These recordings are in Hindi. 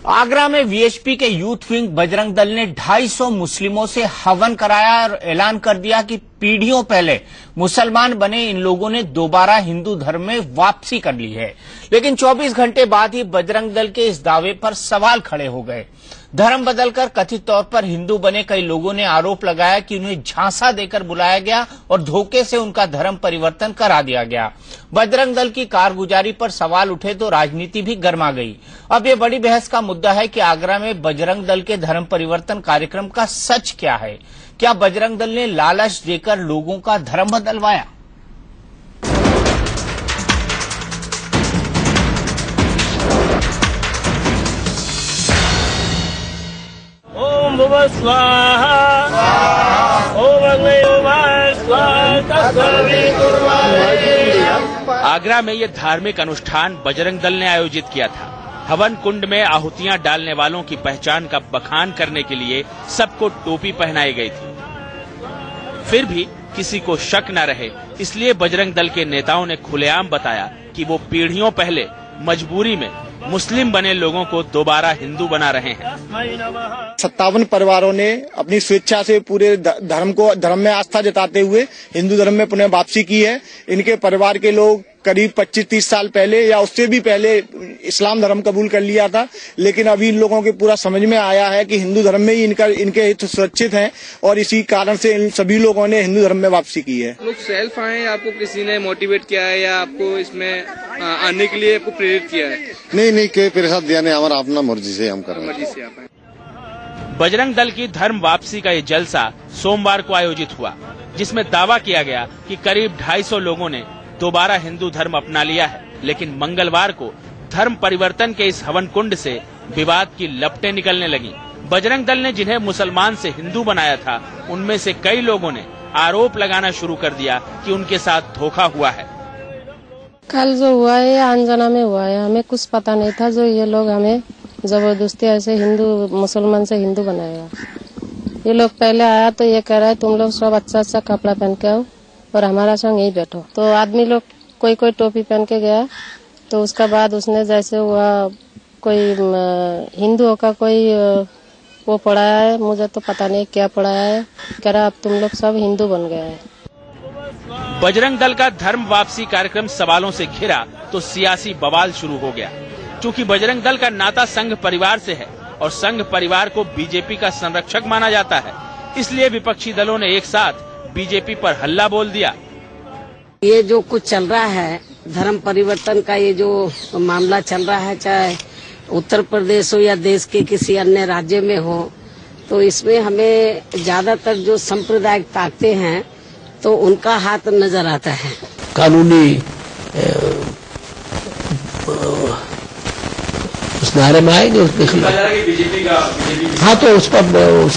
आगरा में वीएचपी के यूथ विंग बजरंग दल ने 250 मुस्लिमों से हवन कराया और ऐलान कर दिया कि पीढ़ियों पहले मुसलमान बने इन लोगों ने दोबारा हिंदू धर्म में वापसी कर ली है। लेकिन 24 घंटे बाद ही बजरंग दल के इस दावे पर सवाल खड़े हो गए। धर्म बदलकर कथित तौर पर हिंदू बने कई लोगों ने आरोप लगाया कि उन्हें झांसा देकर बुलाया गया और धोखे से उनका धर्म परिवर्तन करा दिया गया। बजरंग दल की कारगुजारी पर सवाल उठे तो राजनीति भी गर्मा गई। अब ये बड़ी बहस का मुद्दा है कि आगरा में बजरंग दल के धर्म परिवर्तन कार्यक्रम का सच क्या है। क्या बजरंग दल ने लालच देकर लोगों का धर्म बदलवाया? ओम भुवः स्वाहा ओम अग्नये स्वाहा। आगरा में ये धार्मिक अनुष्ठान बजरंग दल ने आयोजित किया था। हवन कुंड में आहुतियां डालने वालों की पहचान का बखान करने के लिए सबको टोपी पहनाई गई थी। फिर भी किसी को शक न रहे, इसलिए बजरंग दल के नेताओं ने खुलेआम बताया कि वो पीढ़ियों पहले मजबूरी में मुस्लिम बने लोगों को दोबारा हिंदू बना रहे हैं। 57 परिवारों ने अपनी स्वेच्छा से पूरे धर्म में आस्था जताते हुए हिंदू धर्म में पुनः वापसी की है। इनके परिवार के लोग करीब 25-30 साल पहले या उससे भी पहले इस्लाम धर्म कबूल कर लिया था, लेकिन अभी इन लोगों के पूरा समझ में आया है कि हिंदू धर्म में ही इनके हित सुरक्षित हैं और इसी कारण से इन सभी लोगों ने हिंदू धर्म में वापसी की है। लोग सेल्फ आए, आपको किसी ने मोटिवेट किया है या आपको इसमें आने के लिए आपको प्रेरित किया है? नहीं के प्रेरित दिया नहीं, हमारा अपना मर्जी से हम कर रहे हैं। मर्जी से आप आए। बजरंग दल की धर्म वापसी का ये जलसा सोमवार को आयोजित हुआ, जिसमें दावा किया गया कि करीब 250 लोगों ने दोबारा हिंदू धर्म अपना लिया है। लेकिन मंगलवार को धर्म परिवर्तन के इस हवन कुंड से विवाद की लपटें निकलने लगी। बजरंग दल ने जिन्हें मुसलमान से हिंदू बनाया था, उनमें से कई लोगों ने आरोप लगाना शुरू कर दिया कि उनके साथ धोखा हुआ है। कल जो हुआ है अनजाना में हुआ है, हमें कुछ पता नहीं था। जो ये लोग हमें जबरदस्ती ऐसे मुसलमान से हिंदू बनाएगा। ये लोग पहले आया तो ये कह रहा है तुम लोग सब अच्छा कपड़ा पहन के आओ और हमारा संग यही बैठो। तो आदमी लोग कोई टोपी पहन के गया। तो उसका बाद उसने जैसे हुआ कोई हिंदुओं का कोई वो पढ़ाया है, मुझे तो पता नहीं क्या पढ़ाया है, कह रहा अब तुम लोग सब हिंदू बन गए हैं। बजरंग दल का धर्म वापसी कार्यक्रम सवालों से घिरा तो सियासी बवाल शुरू हो गया। चूँकि बजरंग दल का नाता संघ परिवार से है और संघ परिवार को बीजेपी का संरक्षक माना जाता है, इसलिए विपक्षी दलों ने एक साथ बीजेपी पर हल्ला बोल दिया। ये जो कुछ चल रहा है धर्म परिवर्तन का, ये जो मामला चल रहा है, चाहे उत्तर प्रदेश हो या देश के किसी अन्य राज्य में हो, तो इसमें हमें ज्यादातर जो सांप्रदायिक ताकतें हैं तो उनका हाथ नजर आता है। कानूनी उस नारे में आएंगे उसके खिलाफ। हाँ, तो उस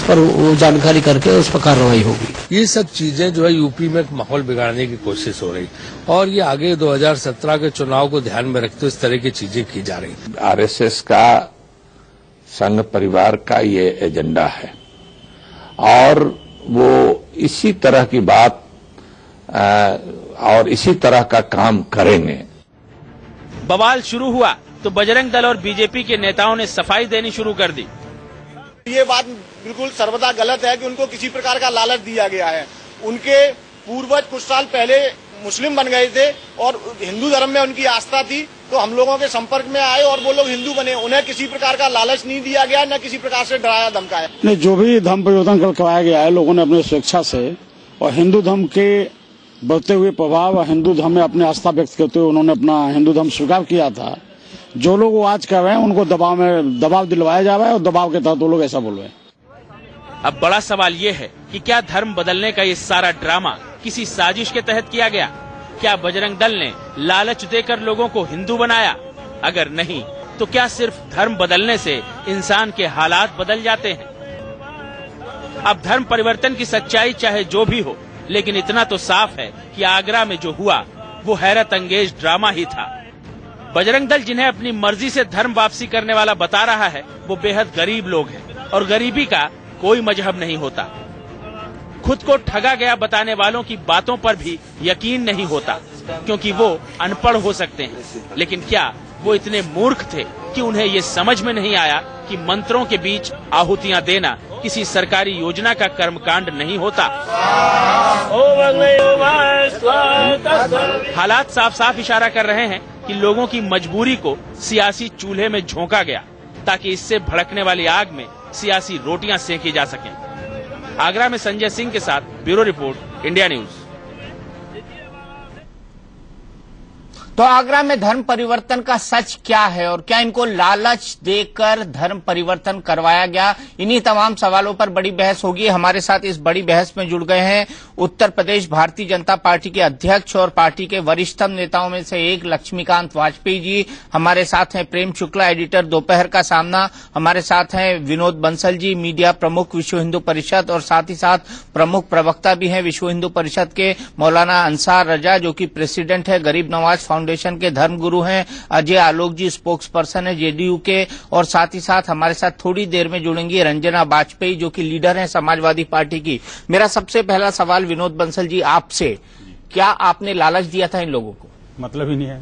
पर वो जानकारी करके उस पर कार्रवाई होगी। ये सब चीजें जो है यूपी में माहौल बिगाड़ने की कोशिश हो रही और ये आगे 2017 के चुनाव को ध्यान में रखते इस तरह की चीजें की जा रही। आरएसएस का संघ परिवार का ये एजेंडा है और वो इसी तरह की बात और इसी तरह का काम करेंगे। बवाल शुरू हुआ तो बजरंग दल और बीजेपी के नेताओं ने सफाई देनी शुरू कर दी। ये बात बिल्कुल सर्वदा गलत है कि उनको किसी प्रकार का लालच दिया गया है। उनके पूर्वज कुछ साल पहले मुस्लिम बन गए थे और हिंदू धर्म में उनकी आस्था थी, तो हम लोगों के संपर्क में आए और वो लोग हिंदू बने। उन्हें किसी प्रकार का लालच नहीं दिया गया, न किसी प्रकार से डराया धमकाया। नहीं, जो भी धर्म परिवर्तन करवाया गया है लोगों ने अपने स्वेच्छा से, और हिंदू धर्म के बढ़ते हुए प्रभाव और हिंदू धर्म में अपनी आस्था व्यक्त करते हुए उन्होंने अपना हिंदू धर्म स्वीकार किया था। जो लोग वो आज कर रहे हैं उनको दबाव दिलवाया जा रहा है और दबाव के तहत वो लोग ऐसा बोल रहे हैं। अब बड़ा सवाल ये है कि क्या धर्म बदलने का ये सारा ड्रामा किसी साजिश के तहत किया गया? क्या बजरंग दल ने लालच देकर लोगों को हिंदू बनाया? अगर नहीं तो क्या सिर्फ धर्म बदलने से इंसान के हालात बदल जाते हैं? अब धर्म परिवर्तन की सच्चाई चाहे जो भी हो, लेकिन इतना तो साफ है कि आगरा में जो हुआ वो हैरत अंगेज ड्रामा ही था। बजरंग दल जिन्हें अपनी मर्जी से धर्म वापसी करने वाला बता रहा है, वो बेहद गरीब लोग हैं और गरीबी का कोई मजहब नहीं होता। खुद को ठगा गया बताने वालों की बातों पर भी यकीन नहीं होता, क्योंकि वो अनपढ़ हो सकते हैं, लेकिन क्या वो इतने मूर्ख थे कि उन्हें ये समझ में नहीं आया कि मंत्रों के बीच आहुतियां देना किसी सरकारी योजना का कर्मकांड नहीं होता। हालात साफ साफ इशारा कर रहे हैं कि लोगों की मजबूरी को सियासी चूल्हे में झोंका गया ताकि इससे भड़कने वाली आग में सियासी रोटियां सेंकी जा सकें। आगरा में संजय सिंह के साथ ब्यूरो रिपोर्ट, इंडिया न्यूज। तो आगरा में धर्म परिवर्तन का सच क्या है और क्या इनको लालच देकर धर्म परिवर्तन करवाया गया, इन्हीं तमाम सवालों पर बड़ी बहस होगी। हमारे साथ इस बड़ी बहस में जुड़ गए हैं उत्तर प्रदेश भारतीय जनता पार्टी के अध्यक्ष और पार्टी के वरिष्ठतम नेताओं में से एक लक्ष्मीकांत वाजपेयी जी। हमारे साथ हैं प्रेम शुक्ला, एडिटर दोपहर का सामना। हमारे साथ हैं विनोद बंसल जी, मीडिया प्रमुख विश्व हिंदू परिषद, और साथ ही साथ प्रमुख प्रवक्ता भी हैं विश्व हिंदू परिषद के मौलाना अंसार रजा, जो कि प्रेसिडेंट है गरीब नवाज फाउंडेशन के, धर्मगुरु हैं अजय आलोक जी, स्पोक्स पर्सन है जेडीयू के, और साथ ही साथ हमारे साथ थोड़ी देर में जुड़ेंगी रंजना बाजपेयी, जो कि लीडर हैं समाजवादी पार्टी की। मेरा सबसे पहला सवाल विनोद बंसल जी आपसे, क्या आपने लालच दिया था इन लोगों को? मतलब ही नहीं है,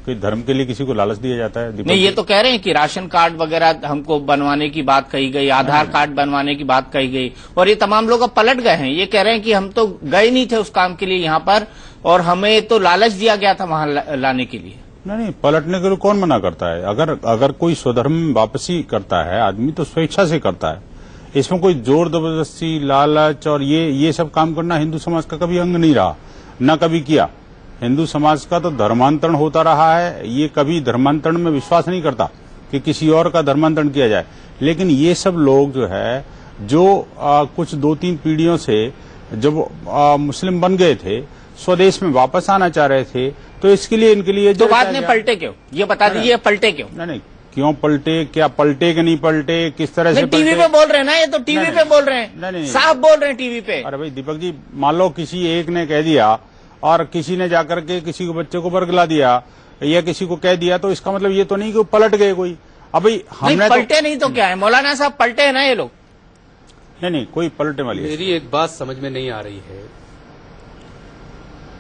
कोई धर्म के लिए किसी को लालच दिया जाता है? नहीं, ये तो कह रहे हैं कि राशन कार्ड वगैरह हमको बनवाने की बात कही गई, आधार कार्ड बनवाने की बात कही गई, और ये तमाम लोग अब पलट गए हैं। ये कह रहे हैं कि हम तो गए नहीं थे उस काम के लिए यहाँ पर, और हमें तो लालच दिया गया था वहां लाने के लिए। नहीं, पलटने के लिए कौन मना करता है? अगर कोई स्वधर्म में वापसी करता है आदमी तो स्वेच्छा से करता है। इसमें कोई जोर जबरदस्ती, लालच और ये सब काम करना हिंदू समाज का कभी अंग नहीं रहा, न कभी किया। हिंदू समाज का तो धर्मांतरण होता रहा है, ये कभी धर्मांतरण में विश्वास नहीं करता कि किसी और का धर्मांतरण किया जाए। लेकिन ये सब लोग जो है, जो कुछ 2-3 पीढ़ियों से जब मुस्लिम बन गए थे, स्वदेश में वापस आना चाह रहे थे, तो इसके लिए इनके लिए तो बाद में पलटे क्यों? ये बता दीजिए, पलटे क्यों? नहीं, क्यों पलटे, क्या पलटे कि नहीं पलटे, किस तरह से? टीवी पे बोल रहे हैं ना, ये तो टीवी पे बोल रहे हैं, नहीं, साफ बोल रहे हैं टीवी पे। अरे भाई दीपक जी, मान लो किसी एक ने कह दिया और किसी ने जाकर के किसी को बच्चे को बरगला दिया या किसी को कह दिया, तो इसका मतलब ये तो नहीं कि वो पलट गए कोई। अभी हमने पलटे नहीं तो क्या है मौलाना साहब, पलटे है ना ये लोग? नहीं, कोई पलटने वाली। मेरी एक बात समझ में नहीं आ रही है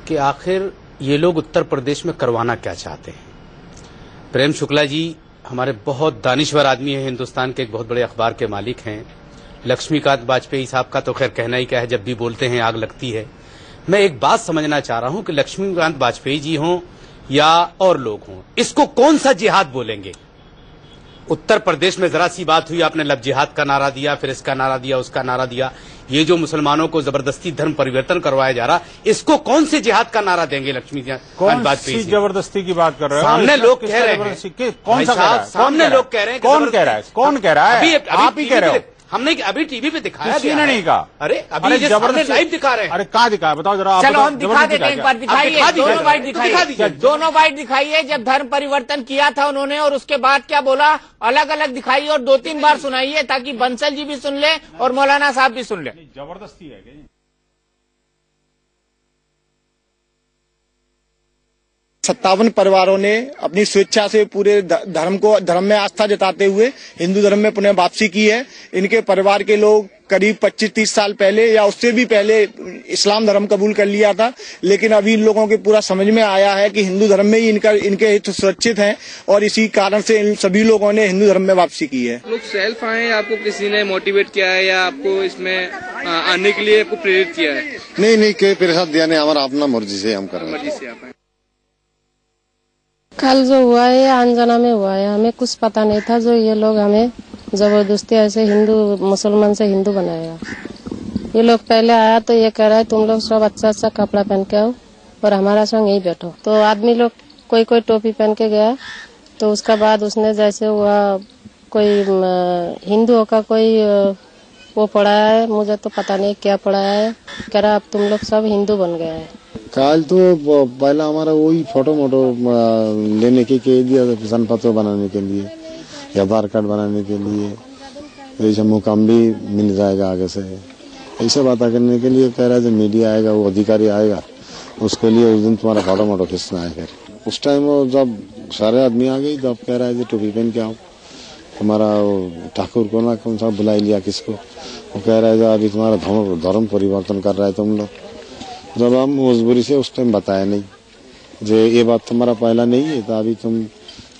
कि आखिर ये लोग उत्तर प्रदेश में करवाना क्या चाहते हैं। प्रेम शुक्ला जी हमारे बहुत दानिश्वर आदमी हैं, हिंदुस्तान के एक बहुत बड़े अखबार के मालिक हैं। लक्ष्मीकांत वाजपेयी साहब का तो खैर कहना ही क्या है, जब भी बोलते हैं आग लगती है। मैं एक बात समझना चाह रहा हूं कि लक्ष्मीकांत वाजपेयी जी हों या और लोग हों, इसको कौन सा जिहाद बोलेंगे? उत्तर प्रदेश में जरा सी बात हुई, आपने लव जिहाद का नारा दिया, फिर इसका नारा दिया, उसका नारा दिया। ये जो मुसलमानों को जबरदस्ती धर्म परिवर्तन करवाया जा रहा, इसको कौन से जिहाद का नारा देंगे लक्ष्मीकांत वाजपेयी? जबरदस्ती की बात कर रहे हो? सामने लोग कह रहे हैं, कौन सा? सामने लोग कह रहे हैं, कौन कह रहा है? कौन कह रहा है? आप ही कह रहे हो। हमने अभी टीवी पे दिखाया, किसी ने नहीं कहा। अरे अभी जबरदस्ती लाइव दिखा रहे हैं। अरे कहाँ दिखाया, बताओ जरा। चलो हम दिखा देते हैं, एक बार दिखाइए, दोनों बाइट दिखाइए, दोनों बाइट दिखाइए। जब धर्म परिवर्तन किया था उन्होंने और उसके बाद क्या बोला, अलग अलग दिखाइए और 2-3 बार सुनाइए, ताकि बंसल जी भी सुन ले और मौलाना साहब भी सुन ले। जबरदस्ती है क्या? 57 परिवारों ने अपनी स्वेच्छा से पूरे धर्म में आस्था जताते हुए हिंदू धर्म में पुनः वापसी की है। इनके परिवार के लोग करीब 25-30 साल पहले या उससे भी पहले इस्लाम धर्म कबूल कर लिया था, लेकिन अभी इन लोगों के पूरा समझ में आया है कि हिंदू धर्म में ही इनके हित सुरक्षित हैं, और इसी कारण से इन सभी लोगों ने हिंदू धर्म में वापसी की है। लोग सेल्फ आए, आपको किसी ने मोटिवेट किया है या आपको इसमें आने के लिए आपको प्रेरित किया है? नहीं, के प्रेरित दिया नहीं, हमारा अपना मर्जी से हम कर रहे हैं। मर्जी से आप आए। कल जो हुआ है अंजना में हुआ है, हमें कुछ पता नहीं था। जो ये लोग हमें जबरदस्ती ऐसे हिंदू मुसलमान से हिंदू बनाएगा। ये लोग पहले आया तो ये कह रहा है तुम लोग सब अच्छा कपड़ा पहन के आओ और हमारा संग यही बैठो। तो आदमी लोग कोई टोपी पहन के गया, तो उसका बाद उसने जैसे हुआ कोई हिंदुओं का कोई वो पढ़ाया है, मुझे तो पता नहीं क्या पढ़ाया है, कह रहा अब तुम लोग सब हिंदू बन गए हैं। कल तो पहला हमारा वही फोटो लेने के दिया था, पहचान पत्र बनाने के लिए या आधार कार्ड बनाने के लिए। ऐसा मुकाम भी मिल जाएगा आगे से, ऐसे बात करने के लिए कह रहा है। जो मीडिया आएगा, वो अधिकारी आएगा, उसके लिए उस दिन तुम्हारा फोटो खींचना है। उस टाइम वो जब सारे आदमी आ गई, तब कह रहा है टोपी पहन के आओ। हमारा ठाकुर को ना कौन सा बुला लिया किसको, वो कह रहा है अभी तुम्हारा धर्म परिवर्तन कर रहा है तुम लोग। जब हम मजबूरी से उस टाइम बताया नहीं, जो ये बात तुम्हारा पहला नहीं है, तो अभी तुम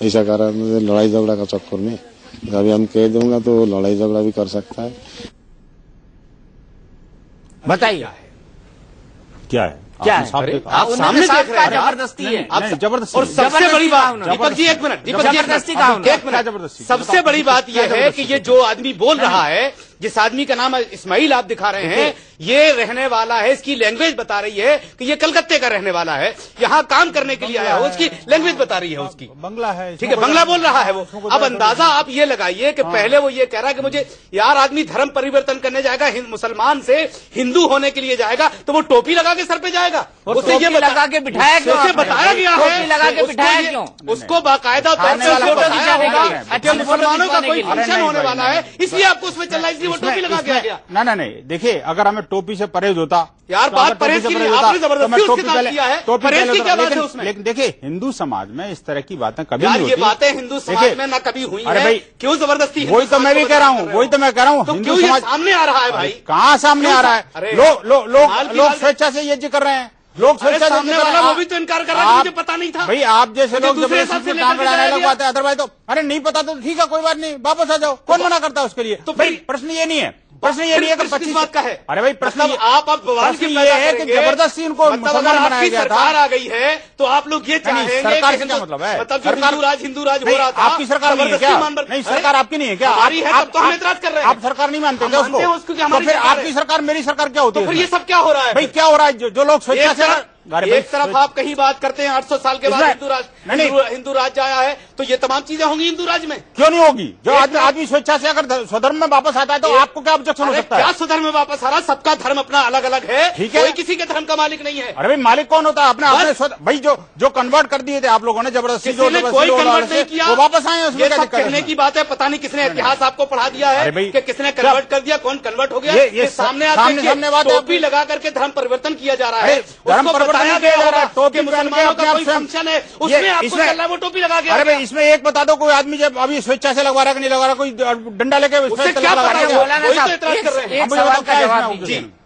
ऐसा कर रहा है लड़ाई झगड़ा का चक्कर में। अभी हम कह दूंगा तो लड़ाई झगड़ा भी कर सकता है। बताइए क्या है क्या आपने साफ है? देखा? आप सामने देख रहे हैं, जबरदस्ती है। नहीं, जबरदस्ती और सबसे बड़ी बात, दीपक जी एक मिनट, दीपक जी जबरदस्ती कहा उन्होंने। एक मिनट, सबसे बड़ी बात यह है कि ये जो आदमी बोल रहा है, जिस आदमी का नाम इस्माइल आप दिखा रहे हैं, ये रहने वाला है, इसकी लैंग्वेज बता रही है कि ये कलकत्ते का रहने वाला है, यहाँ काम करने के लिए आया हो, उसकी लैंग्वेज बता रही है उसकी। बंगला है, ठीक है, बंगला बोल रहा है वो। अब अंदाजा आप ये लगाइए कि पहले वो ये कह रहा है कि मुझे यार आदमी धर्म परिवर्तन करने जाएगा, मुसलमान से हिंदू होने के लिए जाएगा, तो वो टोपी लगा के सर पे जाएगा। उसे ये लगा के बिठाया क्यों? उसे बताया गया है, लगा के बिठाया क्यों? उसको बाकायदा तौर पर बताया होगा कि मुसलमानों का कोई फंक्शन होने वाला है, इसलिए आपको उसमें चलना, इसलिए वो टोपी लगा के गया। नहीं, देखिए अगर हमें टोपी से परहेज होता यार, बात परहेज की नहीं, आपने जबरदस्ती उसके साथ किया है, परहेज की क्या बात है उसमें? लेकिन देखिए हिंदू समाज में इस तरह की बातें कभी यार नहीं ये होती। बातें हिंदू समाज में ना कभी हुई अरे है, भाई, क्यों जबरदस्ती? वही तो मैं भी कह रहा हूँ, वही तो मैं कह रहा हूँ। तो क्यों ये सामने आ रहा है भाई? कहाँ सामने आ रहा है? लोग स्वेच्छा से ये कर रहे हैं, लोग स्वेच्छा से सामने वाला वो भी तो इनकार कर रहा है, मुझे पता नहीं था भाई। आप जैसे लोग दूसरे साथ से काम बनाने अलग बात है, अदरवाइज तो अरे नहीं पता तो ठीक है, कोई बात नहीं, वापस आ जाओ, कौन मना करता है उसके लिए? तो भाई प्रश्न ये नहीं है, प्रश्न ये नहीं है कि 25 बात का है। अरे भाई प्रश्न आप बवाल ये है कि जबरदस्ती उनको मुसलमान बनाया गया था। सरकार आ गई है तो आप लोग ये चाहेंगे, सरकार से क्या मतलब है? मतलब हिंदू राज हो रहा था, आपकी सरकार नहीं है क्या? नहीं, सरकार आपकी नहीं है क्या? हमारी है, तब तो हम एतराज कर रहे हैं। आप सरकार नहीं मानते क्या उसको? तो फिर आपकी सरकार मेरी सरकार क्या होती है? तो फिर ये सब क्या हो रहा है भाई? क्या हो रहा है? जो लोग स्वेच्छा से एक तरफ आप कहीं बात करते हैं 800 साल के बाद हिंदू राज्य आया है, तो ये तमाम चीजें होंगी हिंदू राज्य में? क्यों नहीं होगी? जो आदमी स्वेच्छा से अगर स्वधर्म में वापस आता है तो आपको क्या ऑब्जेक्शन हो सकता है? क्या स्वधर्म में वापस आ रहा? सबका धर्म अपना अलग अलग है, ठीक है, कोई किसी के धर्म का मालिक नहीं है। अरे भाई मालिक कौन होता है? अपने भाई जो कन्वर्ट कर दिए थे आप लोगों ने जबरदस्ती, कोई कन्वर्ट नहीं किया, वो वापस आए, उसमें क्या दिक्कत है? कहने की बात है, पता नहीं किसने इतिहास आपको पढ़ा दिया है कि किसने कन्वर्ट कर दिया, कौन कन्वर्ट हो गया? ये सामने टोपी लगा करके धर्म परिवर्तन किया जा रहा है, धर्म परिवर्तन किया जा रहा है, टोपी मुसलमानों का कोई फंक्शन है, उसमें आपको चल रहा है वो टोपी लगा के। अरे भाई इसमें एक बता दो, कोई आदमी जब अभी स्वेच्छा से लगवा रहा है कि नहीं लगवा रहा, कोई डंडा लेके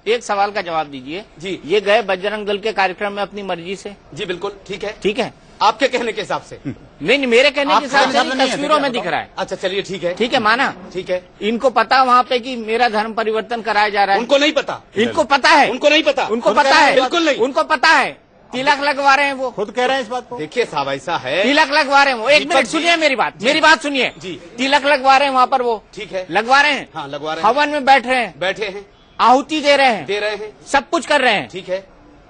एक सवाल का जवाब दीजिए जी। ये गए बजरंग दल के कार्यक्रम में अपनी मर्जी से? जी बिल्कुल ठीक है, ठीक है, आपके कहने के हिसाब से? नहीं, मेरे कहने के हिसाब से तस्वीरों में दिख रहा है। अच्छा चलिए ठीक है, ठीक है, माना, ठीक है। इनको पता वहाँ पे कि मेरा धर्म परिवर्तन कराया जा रहा है? उनको नहीं पता। इनको पता है? उनको नहीं पता। उनको पता है? बिल्कुल नहीं, उनको पता है। तिलक लगवा रहे हैं, वो खुद कह रहे हैं इस बात को। देखिए साहब ऐसा है, तिलक लगवा रहे हैं वो। एक मिनट सुनिए मेरी बात सुनिए जी। तिलक लगवा रहे हैं वहाँ पर, वो ठीक है लगवा रहे हैं, हाँ लगवा रहे हैं, हवन में बैठे हैं, आहुति दे रहे हैं, सब कुछ कर रहे हैं, ठीक है।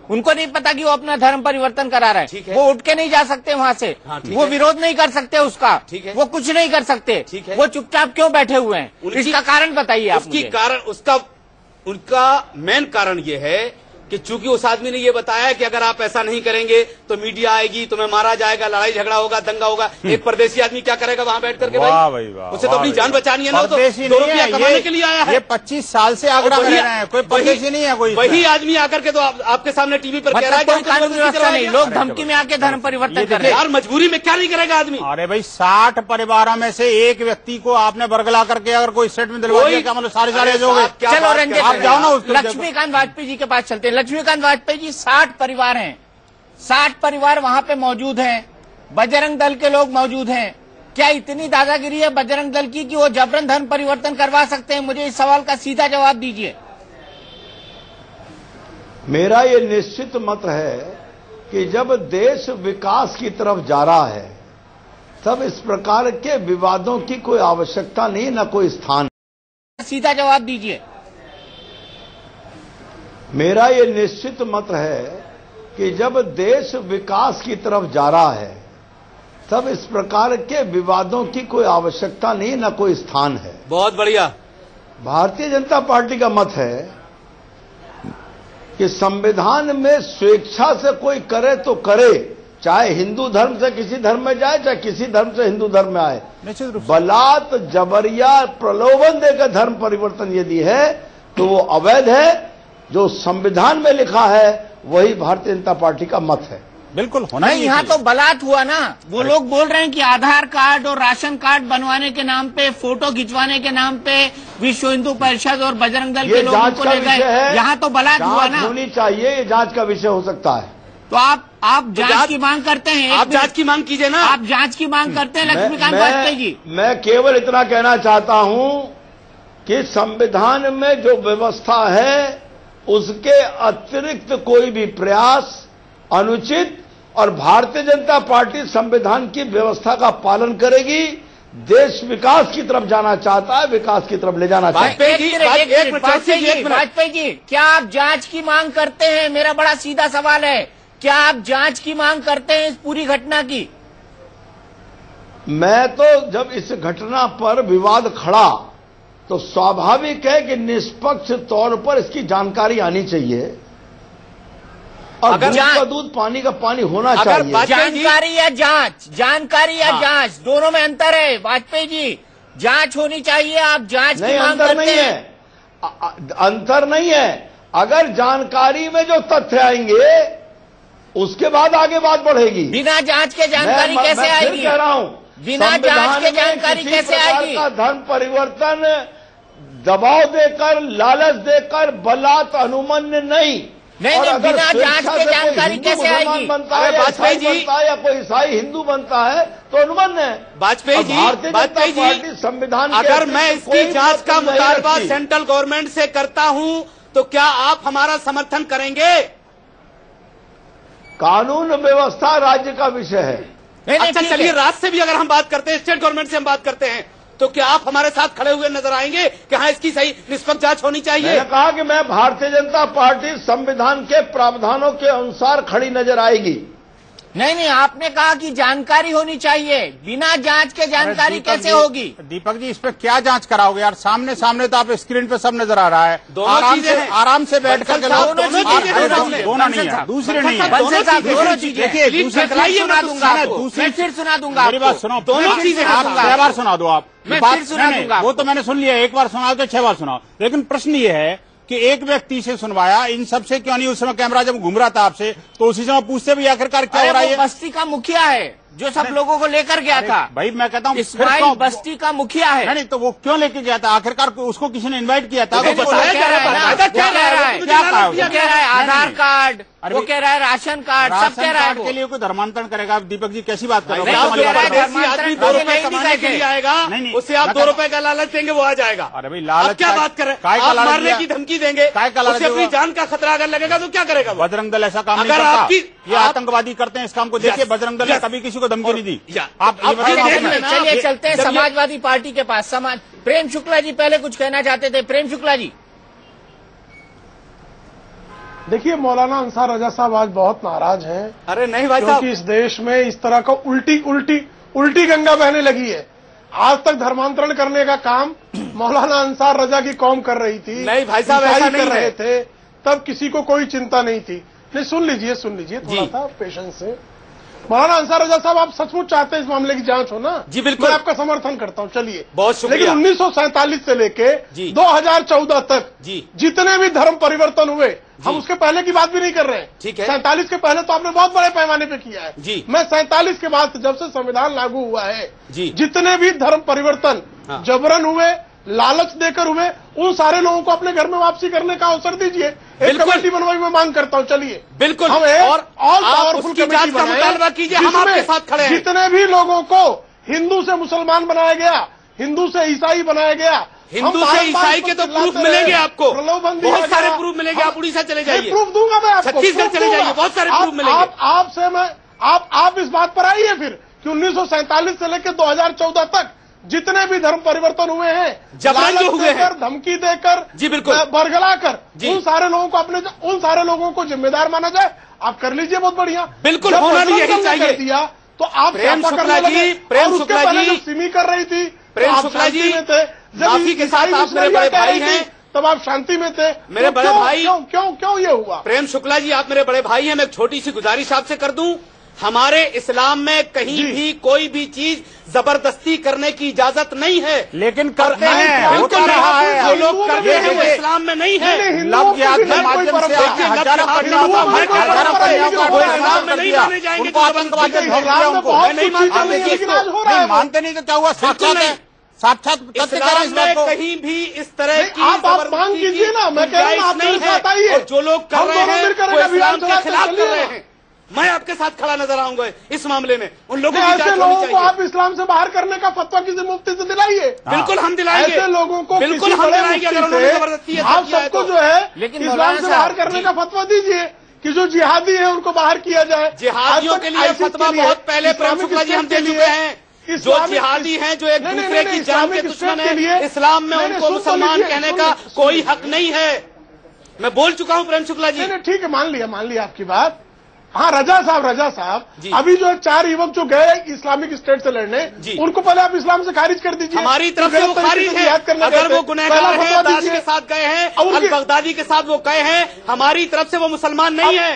उनको नहीं पता कि वो अपना धर्म परिवर्तन करा रहा है, वो उठ के नहीं जा सकते वहाँ से, वो विरोध नहीं कर सकते उसका, वो कुछ नहीं कर सकते, वो चुपचाप क्यों बैठे हुए हैं? इसका कारण बताइए आप मुझे। कारण उनका मेन कारण ये है कि चूंकि उस आदमी ने ये बताया कि अगर आप ऐसा नहीं करेंगे तो मीडिया आएगी, तुम्हें मारा जाएगा, लड़ाई झगड़ा होगा, दंगा होगा। एक परदेसी आदमी क्या करेगा वहां बैठ करके? भाई उसे तो अपनी जान बचानी है ना, तो 2 रुपया कमाने के लिए आया है। ये 25 साल से आगरा में रह रहे हैं, कोई परदेसी नहीं है कोई। वही आदमी आकर के तो आपके सामने टीवी पर कह रहा है कि लोग धमकी में आके धर्म परिवर्तन कर रहे हैं। यार मजबूरी में क्या नहीं करेगा आदमी? अरे भाई 60 परिवारों में से एक व्यक्ति को आपने बरगला करके अगर कोई स्टेटमेंट दिलवा दिया, क्या मतलब सारे हो गए? चलो रंजित, आप जाओ ना, लक्ष्मीकांत वाजपेयी जी के पास चलते हैं। लक्ष्मीकांत वाजपेयी जी 60 परिवार हैं, 60 परिवार वहां पे मौजूद हैं, बजरंग दल के लोग मौजूद हैं। क्या इतनी दादागिरी है बजरंग दल की कि वो जबरन धर्म परिवर्तन करवा सकते हैं? मुझे इस सवाल का सीधा जवाब दीजिए। मेरा ये निश्चित मत है कि जब देश विकास की तरफ जा रहा है तब इस प्रकार के विवादों की कोई आवश्यकता नहीं, न कोई स्थान। सीधा जवाब दीजिए। मेरा ये निश्चित मत है कि जब देश विकास की तरफ जा रहा है तब इस प्रकार के विवादों की कोई आवश्यकता नहीं, न कोई स्थान है। बहुत बढ़िया। भारतीय जनता पार्टी का मत है कि संविधान में स्वेच्छा से कोई करे तो करे, चाहे हिंदू धर्म से किसी धर्म में जाए, चाहे किसी धर्म से हिंदू धर्म में आए। बलात् जबरिया प्रलोभन देकर धर्म परिवर्तन यदि है तो वो अवैध है। जो संविधान में लिखा है वही भारतीय जनता पार्टी का मत है। बिल्कुल होना ही। यहाँ तो बलात् हुआ ना। वो लोग बोल रहे हैं कि आधार कार्ड और राशन कार्ड बनवाने के नाम पे, फोटो खिंचवाने के नाम पे विश्व हिंदू परिषद और बजरंग दल के लोगों को ले गए। यहाँ तो बलात् हुआ ना। होनी चाहिए, ये जांच का विषय हो सकता है। तो आप आप जांच की मांग करते हैं? आप जांच की मांग कीजिए ना। आप जांच की मांग करते हैं लक्ष्मीकांत वाजपेयी जी? मैं केवल इतना कहना चाहता हूं कि संविधान में जो व्यवस्था है उसके अतिरिक्त कोई भी प्रयास अनुचित, और भारतीय जनता पार्टी संविधान की व्यवस्था का पालन करेगी। देश विकास की तरफ जाना चाहता है, विकास की तरफ ले जाना चाहता है। वाजपेयी जी, क्या आप जांच की मांग करते हैं? मेरा बड़ा सीधा सवाल है, क्या आप जांच की मांग करते हैं इस पूरी घटना की? मैं तो जब इस घटना पर विवाद खड़ा तो स्वाभाविक है कि निष्पक्ष तौर पर इसकी जानकारी आनी चाहिए, और दूध का दूध, पानी का पानी होना चाहिए। जानकारी या जांच, जानकारी या जांच, दोनों में अंतर है वाजपेयी जी। जांच होनी चाहिए, आप जांच की मांग करते हैं। अंतर नहीं है। अगर जानकारी में जो तथ्य आएंगे उसके बाद आगे बात बढ़ेगी। बिना जांच के जानकारी कैसे आएगी? कह रहा हूं, बिना जांच के जानकारी कैसे आएगी? धर्म परिवर्तन दबाव देकर, लालच देकर, बलात् अनुमन्य नहीं। नहीं, बिना जांच के जानकारी कैसे आएगी? बनता है वाजपेयी जी, या कोई ईसाई हिंदू बनता है तो अनुमन्य है। वाजपेयी जी, संविधान, अगर मैं इसकी जांच का मुतालबा सेंट्रल गवर्नमेंट से करता हूं तो क्या आप हमारा समर्थन करेंगे? कानून व्यवस्था राज्य का विषय है। अच्छा चलिए, राज्य से भी अगर हम बात करते हैं, स्टेट गवर्नमेंट से हम बात करते हैं, तो क्या आप हमारे साथ खड़े हुए नजर आएंगे कि हाँ इसकी सही निष्पक्ष जांच होनी चाहिए? मैंने कहा कि मैं भारतीय जनता पार्टी संविधान के प्रावधानों के अनुसार खड़ी नजर आएगी। नहीं, आपने कहा कि जानकारी होनी चाहिए, बिना जांच के जानकारी कैसे होगी? दीपक जी, इस पे क्या जांच कराओगे यार? सामने सामने तो आप स्क्रीन पे सब नजर आ रहा है। आराम से बैठ कर दोनों नहीं है, दूसरे नहीं है। देखिए, दूसरी फिर सुना दूंगा। मेरी बात सुनो, दोनों चीजें 6 बार सुना दो आप। मैं फिर सुना दूंगा। वो तो मैंने सुन लिया, एक बार सुनाओ तो 6 बार सुनाओ। लेकिन प्रश्न ये है कि एक व्यक्ति से सुनवाया, इन सबसे क्यों नहीं? उस समय कैमरा जब घूम रहा था आपसे, तो उसी समय पूछते भी आखिरकार क्या हो रहा है? बस्ती का मुखिया है जो सब लोगों को लेकर गया था। भाई मैं कहता हूँ इस्माइल बस्ती का मुखिया है। नहीं तो वो क्यों लेके गया था? आखिरकार उसको किसी ने इनवाइट किया था? क्या कह रहा है? आधार कार्ड, वो कह रहा है राशन कार्ड, सब कह रहा है। के लिए कोई धर्मांतरण करेगा? दीपक जी कैसी बात कर रहे हो? आदमी 2 रुपए कमाने के लिए आएगा, उससे आप 2 रुपए का लालच देंगे, वो आ जाएगा। अरे भाई लालच क्या बात कर रहे हैं? आप मारने की धमकी देंगे, उसे अपनी जान का खतरा अगर लगेगा तो क्या करेगा? बजरंग दल ऐसा काम नहीं करता। ये आतंकवादी करते हैं इस काम को। देखिए, बजरंग दल ने कभी किसी को धमकी नहीं दी। आप चलिए चलते हैं समाजवादी पार्टी के पास। प्रेम शुक्ला जी पहले कुछ कहना चाहते थे। प्रेम शुक्ला जी, देखिए, मौलाना अंसार रजा साहब आज बहुत नाराज हैं। अरे नहीं भाई साहब, क्योंकि इस देश में इस तरह का उल्टी गंगा बहने लगी है। आज तक धर्मांतरण करने का काम मौलाना अंसार रजा की कौम कर रही थी। नहीं भाई साहब, ऐसा नहीं कर रहे थे, तब किसी को कोई चिंता नहीं थी। नहीं, सुन लीजिए थोड़ा सा पेशेंस से। मौलाना अंसार रजा साहब, आप सचमुच चाहते हैं इस मामले की जांच हो ना? जी बिल्कुल, मैं आपका समर्थन करता हूं। चलिए, बहुत शुक्रिया। लेकिन 1947 से लेके 2014 तक जितने भी धर्म परिवर्तन हुए, हम उसके पहले की बात भी नहीं कर रहे हैं। ठीक है, 47 के पहले तो आपने बहुत बड़े पैमाने पे किया है जी। मैं 47 के बाद जब से संविधान लागू हुआ है जी, जितने भी धर्म परिवर्तन जबरन हुए, लालच देकर हुए, उन सारे लोगों को अपने घर में वापसी करने का अवसर दीजिए। एक कमेटी बनवाई मैं मांग करता हूं। चलिए, बिल्कुल, हम ऑल पावरफुल कमेटी का मुतालबा कीजिए, हम आपके साथ खड़े हैं। जितने भी लोगों को हिंदू से मुसलमान बनाया गया, हिंदू से ईसाई बनाया गया, हिंदू से ईसाई के तो प्रूफ मिलेंगे आपको, बहुत सारे प्रूफ मिलेंगे। आप उड़ीसा चले जाइए, प्रूफ दूंगा मैं आपको। छत्तीसगढ़ चले जाइए, बहुत सारे प्रूफ मिलेंगे। आपसे मैं आप इस बात पर आइए फिर कि 1947 से लेकर 2014 तक जितने भी धर्म परिवर्तन हुए हैं, जबरन जो हुए हैं, धमकी देकर, जी बिल्कुल, बरगला कर, उन सारे लोगों को जिम्मेदार माना जाए। आप कर लीजिए, बहुत बढ़िया, बिल्कुल होना भी यही चाहिए। दिया तो आप प्रेम शुक्ला जी, प्रेम शुक्ला जी सिमी कर रही थी, प्रेम शुक्ला जी में थे। माफी के साथ आप मेरे बड़े भाई हैं, तब आप शांति में थे। मेरे बड़े भाई, क्यों ये हुआ? प्रेम शुक्ला जी, आप मेरे बड़े भाई हैं। मैं एक छोटी सी गुजारिश आपसे कर दूं, हमारे इस्लाम में कहीं भी कोई भी चीज जबरदस्ती करने की इजाजत नहीं है, लेकिन करते हैं, होता रहा है। जो लोग करते हैं वो इस्लाम में नहीं है। लव जिहाद के माध्यम से हजारों कन्याओं को इस्लाम में नहीं माने जाएंगे। नहीं मानते, नहीं तो क्या हुआ? साक्षात इस्लाम में कहीं भी इस तरह की आप मांग कीजिए ना। मैं कह रहा हूं, आप नहीं है। जो लोग कर रहे हैं वो इस्लाम के खिलाफ कर रहे हैं। मैं आपके साथ खड़ा नजर आऊंगा इस मामले में। उन लोगों की ऐसे जांच होनी लोगों को चाहिए। आप इस्लाम से बाहर करने का फतवा किसी मुफ्ती से दिलाइए। बिल्कुल हम दिलाएंगे, ऐसे लोगों को बिल्कुल किसी हम बड़े दिलाएंगे अगर मुफ्ती उन्होंने से जबरदस्ती आप सबको जो है इस्लाम से बाहर करने का फतवा दीजिए कि जो जिहादी है उनको बाहर किया जाए। जिहादियों के लिए फतवा बहुत पहले प्रेम शुक्ला जी हम दे चुके हैं। जो जिहादी हैं, जो एक दूसरे की जान के दुश्मन है, इस्लाम में उनको मुसलमान कहने का कोई हक नहीं है। मैं बोल चुका हूं प्रेम शुक्ला जी। नहीं ठीक है, मान लिया आपकी बात। हाँ, रजा साहब अभी जो 4 युवक जो गए इस्लामिक स्टेट से लड़ने, उनको पहले आप इस्लाम से खारिज कर दीजिए। हमारी तरफ से वो खारिज है। अगर वो गुनहगार हैं, दाश के साथ गए हैं, अल बगदादी के साथ वो गए हैं, हमारी तरफ से वो मुसलमान नहीं है।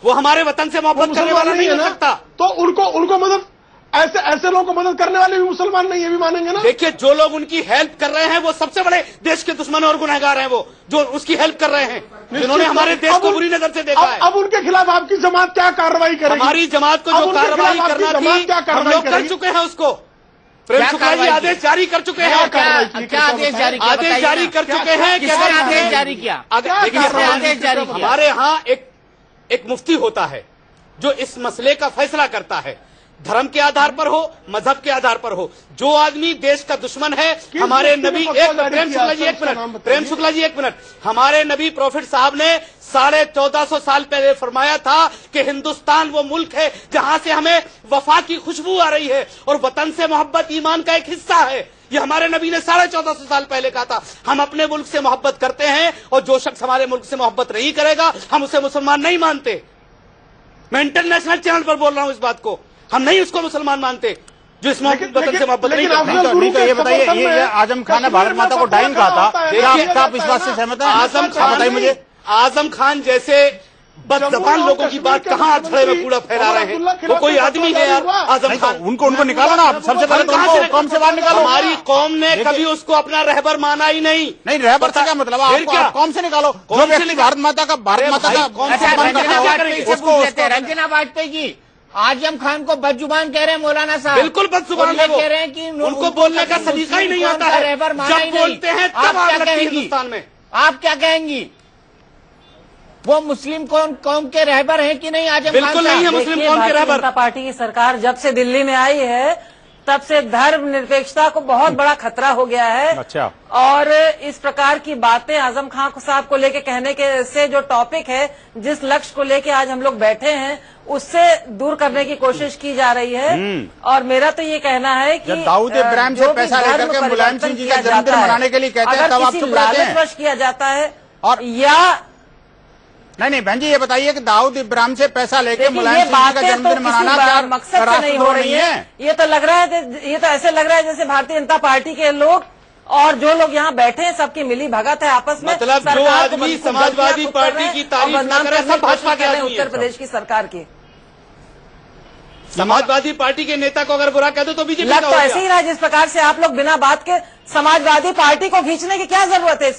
वो हमारे वतन से मोहब्बत करने वाला नहीं हो सकता। तो उनको मदद, ऐसे लोगों को मदद करने वाले भी मुसलमान नहीं है, भी मानेंगे ना। देखिए, जो लोग उनकी हेल्प कर रहे हैं वो सबसे बड़े देश के दुश्मन और गुनहगार हैं। वो जो उसकी हेल्प कर रहे हैं, जिन्होंने हमारे देश को बुरी नजर से देखा है। अब उनके खिलाफ आपकी जमात क्या कार्रवाई करेगी? हमारी जमात को जो कार्रवाई करना थी हम लोग कर चुके हैं उसको। प्रेम शुक्ला जी आदेश जारी कर चुके हैं। क्या आदेश जारी किया? आदेश जारी कर चुके हैं। किसने आदेश जारी किया? आदेश जारी किया? हमारे यहाँ एक मुफ्ती होता है जो इस मसले का फैसला करता है, धर्म के आधार पर हो, मजहब के आधार पर हो। जो आदमी देश का दुश्मन है, हमारे नबी प्रेम शुक्ला जी एक मिनट, हमारे नबी प्रॉफिट साहब ने 1450 साल पहले फरमाया था कि हिंदुस्तान वो मुल्क है जहां से हमें वफा की खुशबू आ रही है और वतन से मोहब्बत ईमान का एक हिस्सा है। ये हमारे नबी ने 1450 साल पहले कहा था। हम अपने मुल्क से मोहब्बत करते हैं और जो शख्स हमारे मुल्क से मोहब्बत नहीं करेगा हम उसे मुसलमान नहीं मानते। मैं इंटरनेशनल चैनल पर बोल रहा हूं इस बात को। हम नहीं उसको मुसलमान मानते जो इस वतन से मोहब्बत नहीं करता। नहीं तो ये बताइए, ये आजम खान ने भारत माता को डाइन कहा था, क्या आप इस बात से सहमत हैं? आजम खान, बताइए मुझे, आजम खान जैसे बदजबान लोगों की बात कहाँ अधड़े में कूड़ा फैला रहे हैं? वो कोई आदमी है यार आजम खान? उनको निकालो ना, सबसे पहले तो कौम से बाहर निकालो। हमारी कौम ने कभी उसको अपना रहबर माना ही नहीं। रहबर से क्या मतलब? आप कौम से निकालो। जो व्यक्ति भारत माता का रंजना वाजपेयी जी आजम खान को बदजुबान कह रहे हैं मौलाना साहब। बिल्कुल बदजुबान है वो। कह रहे हैं कि उनको बोलने का सलीका ही नहीं आता है। जब बोलते हैं तब आग लगती है हिंदुस्तान में। आप क्या कहेंगी? वो मुस्लिम कौम के रहबर हैं कि नहीं आजम खान? बिल्कुल नहीं है मुस्लिम कौम के रहबर। जनता पार्टी की सरकार जब से दिल्ली में आई है तब से धर्म निरपेक्षता को बहुत बड़ा खतरा हो गया है। अच्छा। और इस प्रकार की बातें आजम खान साहब को लेके कहने के से जो टॉपिक है, जिस लक्ष्य को लेके आज हम लोग बैठे हैं, उससे दूर करने की कोशिश की जा रही है। और मेरा तो ये कहना है कि दाऊद इब्राहिम से पैसा लेकर के मुलायम सिंह जी का जन्मदिन मनाने के लिए कहते हैं, तब आप चुप रहते हैं? लालच किया जाता है और या नहीं बहन जी, ये बताइए कि दाऊद इब्राहिम से पैसा लेके मुलायम सिंह जी का जन्मदिन मनाना क्या मकसद से नहीं हो रही है? ये तो लग रहा है, ये तो ऐसे लग रहा है जैसे भारतीय जनता पार्टी के लोग और जो लोग यहाँ बैठे हैं सबकी मिली भगत है आपस में। मतलब जो आदमी समाजवादी पार्टी की तारीफ न करे सब भाजपा के आदमी उत्तर प्रदेश की सरकार की। समाजवादी पार्टी के नेता को अगर बुरा कह दो तो बीजेपी लग तो ऐसे ही रहा है जिस प्रकार से आप लोग बिना बात के समाजवादी पार्टी को खींचने की क्या जरूरत है?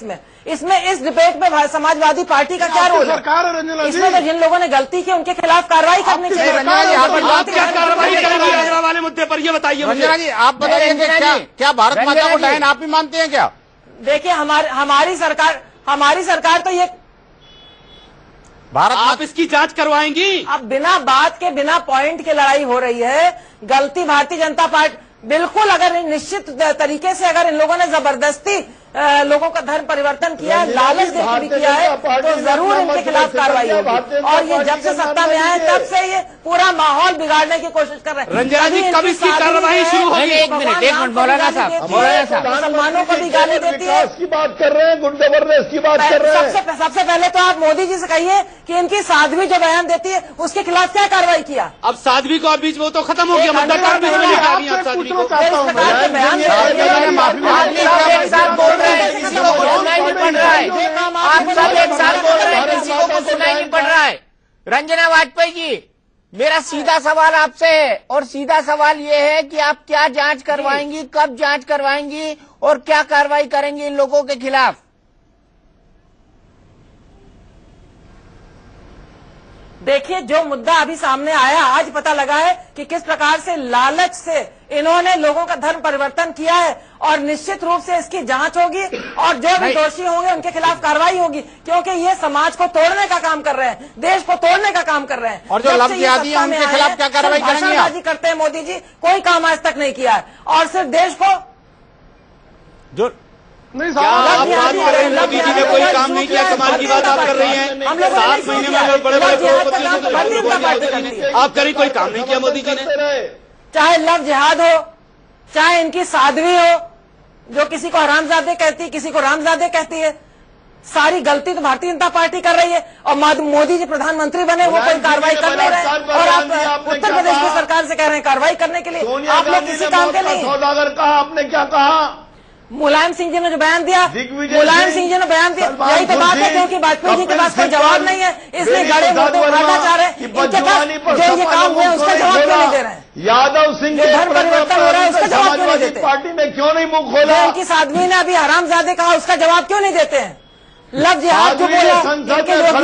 इसमें इस डिबेट में समाजवादी पार्टी का क्या रोल है? इसमें तो जिन लोगों ने गलती की उनके खिलाफ कार्रवाई करनी चाहिए। क्या कार्रवाई करेंगे आगरा वाले मुद्दे पर, ये बताइए रंजना जी। आप बताइए, क्या भारत माता को डायन आप भी मानते हैं क्या? देखिए हमारी सरकार तो ये भारत, आप इसकी जांच करवाएंगी? अब बिना बात के बिना पॉइंट के लड़ाई हो रही है। गलती भारतीय जनता पार्टी, बिल्कुल अगर निश्चित तरीके से अगर इन लोगों ने जबरदस्ती लोगों का धर्म परिवर्तन किया, लालच देकर भी किया है, तो जरूर इनके खिलाफ कार्रवाई होगी। और ये जब से सत्ता में आए तब से ये पूरा माहौल बिगाड़ने की कोशिश कर रहे हैं। रंजना जी, कब इसकी कार्रवाई शुरू होगी? एक मिनट मौलाना साहब, मुसलमानों को भी गाली देती है। की बात कर रहे हैं, गुंडे जबरदस्त की बात कर रहे हैं। सबसे पहले तो आप मोदी जी से कहिए कि इनकी साध्वी जो बयान देती है उसके खिलाफ क्या कार्रवाई किया? अब साध्वी को बीच में तो खत्म हो गया, मतदाता बीच में लेकर आ रही है साध्वी को। किसी को कुछ सुनाई नहीं पड़ रहा है। आप सब एक साथ बोल रहे हैं, किसी को कुछ सुनाई नहीं पड़ रहा है। रंजना वाजपेयी जी, मेरा सीधा सवाल आपसे है और सीधा सवाल ये है कि आप क्या जांच करवाएंगी, कब जांच करवाएंगी और क्या कार्रवाई करेंगी इन लोगों के खिलाफ? देखिए, जो मुद्दा अभी सामने आया, आज पता लगा है कि किस प्रकार से लालच से इन्होंने लोगों का धर्म परिवर्तन किया है, और निश्चित रूप से इसकी जांच होगी और जो भी दोषी होंगे उनके खिलाफ कार्रवाई होगी, क्योंकि ये समाज को तोड़ने का काम कर रहे हैं, देश को तोड़ने का काम कर रहे हैं। और जो लव जिहादी है उनके खिलाफ क्या कार्रवाई करेंगे? भाषणबाजी करते हैं मोदी जी, कोई काम आज तक नहीं किया है, और सिर्फ देश को जो नहीं क्या आप बात कर रहे हैं? मोदी जी ने कोई काम नहीं किया, कमाल की बात आप कर रही हैं। 7 महीने में बड़े बड़े आप करी, कोई काम नहीं किया मोदी जी ने। चाहे लव जिहाद हो, चाहे इनकी साध्वी हो, जो किसी को हरामजादे कहती है, किसी को रामजादे कहती है, सारी गलती तो भारतीय जनता पार्टी कर रही है। और मोदी जी प्रधानमंत्री बने, वो कोई कार्रवाई कर नहीं रहे, और आप उत्तर प्रदेश की सरकार से कह रहे हैं कार्रवाई करने के लिए। आप लोग किसी काम के नहीं। सौदागर कहा, आपने क्या कहा? मुलायम सिंह जी ने जो बयान दिया, मुलायम सिंह जी ने बयान दिया, यही तो बात है, क्योंकि वाजपेयी जी के पास कोई जवाब नहीं है, इसलिए गड़े मुद्दे उठाना चाह रहे हैं। इनके पास जो ये काम हुआ उसका जवाब क्यों नहीं दे रहे हैं? यादव सिंह के धर्म परिवर्तन हो रहा है उसका जवाब क्यों नहीं देते? पार्टी ने क्यों नहीं मुंह खोला? इनकी साध्वी ने अभी हरामजादे कहा, उसका जवाब क्यों नहीं देते हैं? लव जिहाद जो बोला, इनके लोग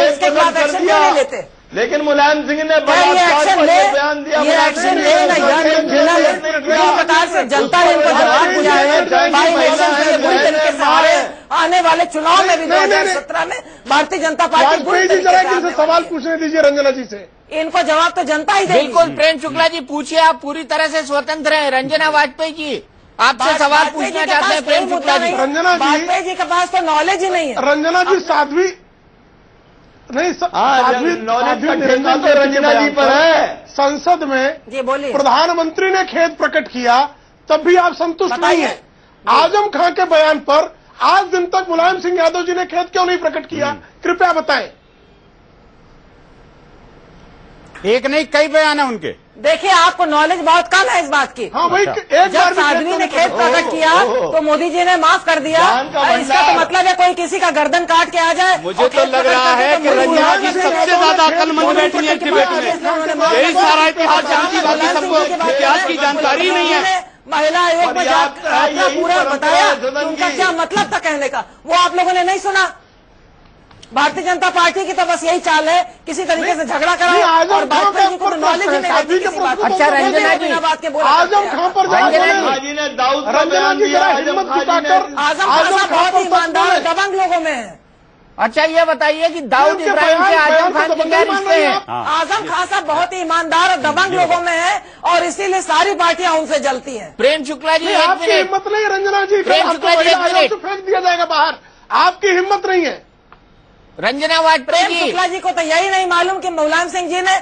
इसके खिलाफ एक्शन क्यों नहीं लेते? लेकिन मुलायम सिंह ने एक्शन ले, ये एक्शन ले ना जिस प्रकार से जनता ने इनको जवाब दिया है, बाई इलेक्शन के बुरी तरीके से आ रहे हैं, आने वाले चुनाव में भी 2017 में भारतीय जनता पार्टी बुरी तरीके से सवाल पूछने दीजिए रंजना जी से, इनको जवाब तो जनता ही देगी। बिल्कुल प्रेम शुक्ला जी, पूछिए, आप पूरी तरह से स्वतंत्र हैं। रंजना वाजपेयी जी आपसे सवाल पूछना चाहते हैं। प्रेम शुक्ला जी, रंजना जी, वाजपेयी जी के पास तो नॉलेज ही नहीं है। रंजना जी साध्वी नहीं, रंजना जी पर है। संसद में जी बोलिए, प्रधानमंत्री ने खेद प्रकट किया, तब भी आप संतुष्ट नहीं है। आजम खां के बयान पर आज दिन तक मुलायम सिंह यादव जी ने खेद क्यों नहीं प्रकट किया? कृपया बताएं। एक नहीं, कई बयान है उनके। देखिए, आपको नॉलेज बहुत कम है इस बात की। हाँ भाई, जब साध्वी ने खेद प्रकट किया तो मोदी जी ने माफ कर दिया। इसका तो मतलब है कोई किसी का गर्दन काट के आ जाए। मुझे तो लग रहा है कि रंजना जी सबसे ज्यादा अक्लमंद बैठी है डिबेट में। यही सारा इतिहास जानती, बाकी सबको इतिहास की जानकारी नहीं है। महिला आयोग में अपना पूरा बताया, उनका क्या मतलब था कहने का, वो आप लोगों ने नहीं सुना। भारतीय जनता पार्टी की तो बस यही चाल है, किसी तरीके से झगड़ा कराओ, और वाजपेयी जी को तो नॉलेज ही नहीं रहती किसी बात। अच्छा रंजना जी, आजम खां पर रंजना जी ने दाऊद का बयान दिया। हिम्मत जुटाकर आजम खान बहुत ईमानदार दबंग लोगों में है। अच्छा ये बताइए कि दाऊद इब्राहिम से आजम खान के क्या रिश्ते हैं? आजम खान साहब बहुत ही ईमानदार और दबंग लोगों में है, और इसीलिए सारी पार्टियां उनसे जलती हैं। प्रेम शुक्ला जी, आपकी हिम्मत नहीं रंजना जी, प्रेम शुक्ला जी, फेंक दिया जाएगा बाहर, आपकी हिम्मत नहीं है। रंजना वाजपेयी प्रेम शुक्ला जी को तो यही नहीं मालूम कि मुलायम सिंह जी ने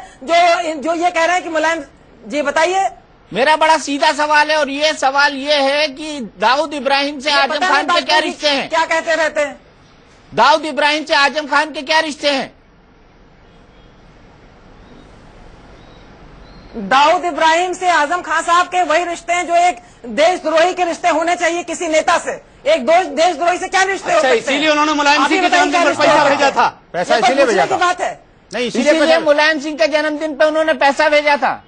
जो ये कह रहे हैं कि मुलायम जी, बताइए। मेरा बड़ा सीधा सवाल है, और ये सवाल ये है कि दाऊद इब्राहिम से आजम खान के क्या रिश्ते हैं? क्या कहते रहते हैं? दाऊद इब्राहिम से आजम खान के क्या रिश्ते हैं? दाऊद इब्राहिम से आजम खान साहब के वही रिश्ते हैं जो एक देशद्रोही के रिश्ते होने चाहिए किसी नेता से। एक देशद्रोही से क्या रिश्ते हो सकते हैं? इसीलिए उन्होंने मुलायम सिंह के जन्मदिन पर पैसा भेजा था। पैसा इसीलिए भेजा था, बात है नहीं इसीलिए मुलायम सिंह के जन्मदिन पे उन्होंने पैसा भेजा था।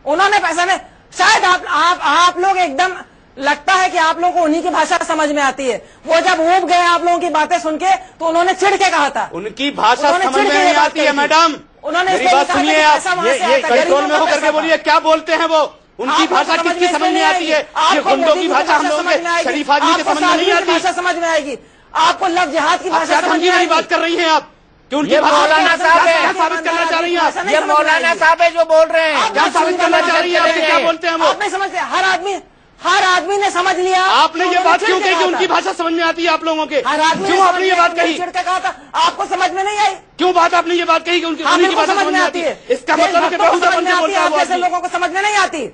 उन्होंने पैसा में शायद आप लोग एकदम लगता है कि आप लोगों को उन्हीं की भाषा समझ में आती है। वो जब ऊब गए आप लोगों की बातें सुन के, तो उन्होंने चिढ़ के कहा था। उनकी भाषा समझ में नहीं आती है मैडम, उन्होंने मेरी बात सुनिए आप, ये कंट्रोल में होकर बोलिए, क्या बोलते हैं वो? उनकी भाषा किसकी समझ में आती है? ये गुंडों की भाषा हम लोगों के शरीफ आदमी की समझ में नहीं आती। भाषा समझ में आएगी आपको, लव जिहाद की भाषा समझ में आएगी। बात कर रही हैं आप कि उनकी मौलाना साहब क्या साबित करना चाह रही हैं? ये मौलाना साहब है जो बोल रहे हैं, क्या साबित करना चाह रही है? क्या बोलते हैं वो? आप नहीं समझते? हर आदमी ने समझ लिया। आपने ये बात क्यों कही कि उनकी भाषा समझ में आती है आप लोगों के? क्यों आपने ये बात कही? कहा था, आपको समझ में नहीं आई? क्यों बात आपने ये बात कही कि उनकी भाषा समझ में आती है? इसका मतलब है जैसे लोगों को समझ में नहीं आती।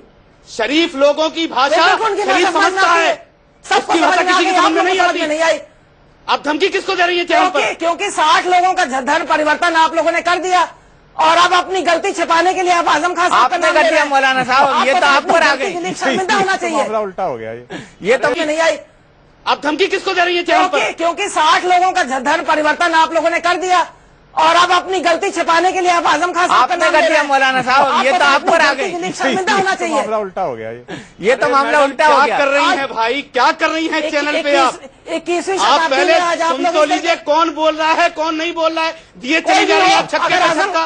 शरीफ लोगों की भाषा शरीफ समझता है, सबकी भाषा किसी की समझ में नहीं आई। आप धमकी किसको दे रही है? क्योंकि 60 लोगों का धर्म परिवर्तन आप लोगों ने कर दिया, और अब अपनी गलती छिपाने के लिए आप आजम खान साहब का नाम ले रहे हैं। मौलाना साहब, ये तो आप पर आ गई, शर्मिंदा होना चाहिए। उल्टा हो गया ये तो नहीं आई। आप धमकी किसको दे रही है? क्योंकि 60 लोगों का धर्म परिवर्तन आप लोगों ने कर दिया, और अब अपनी गलती छिपाने के लिए आप आजम खान साहब का नाम ले रहे हैं। मौलाना साहब, ये तो आप पर आ गई। शर्मिंदा होना चाहिए। मामला उल्टा हो गया ये तो मामला उल्टा हो गया। क्या कर रही हैं भाई, क्या कर रही हैं चैनल पे आप? 21वीं आप शताब्दी पहले में आज आप सुन लोग तो लीजिए कौन बोल रहा है कौन नहीं बोल रहा है। दिए चली जा रही है आप छक्के का छक्का।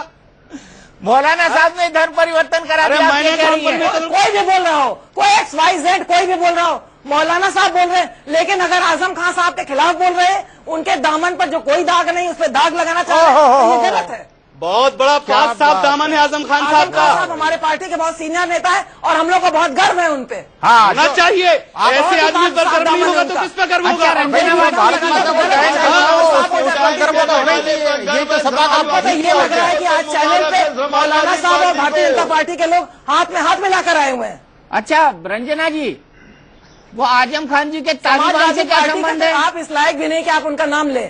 मौलाना साहब ने धर्म परिवर्तन करा दिया। कोई भी बोल रहा हो, कोई XYZ कोई भी बोल रहा हो, मौलाना साहब बोल रहे हैं, लेकिन अगर आजम खान साहब के खिलाफ बोल रहे हैं, उनके दामन पर जो कोई दाग नहीं उस पर दाग लगाना चाह रहे हैं, तो ये गलत है। बहुत बड़ा पाक साहब दामन है आजम खान साहब का। हमारे पार्टी के बहुत सीनियर नेता है और हम लोग को बहुत गर्व है उन पे। हाँ, होना चाहिए। ऐसे आदमी पर गर्व नहीं होगा तो किस पर गर्व होगा? ये तो सभा आपको तो ये लग रहा है कि आज चैनल पे मौलाना साहब और भारतीय जनता पार्टी के लोग हाथ में हाथ मिलाकर आए हुए हैं। अच्छा रंजना जी, वो आजम खान जी के तालिबान से क्या संबंध है? आप इस लायक भी नहीं कि आप उनका नाम ले।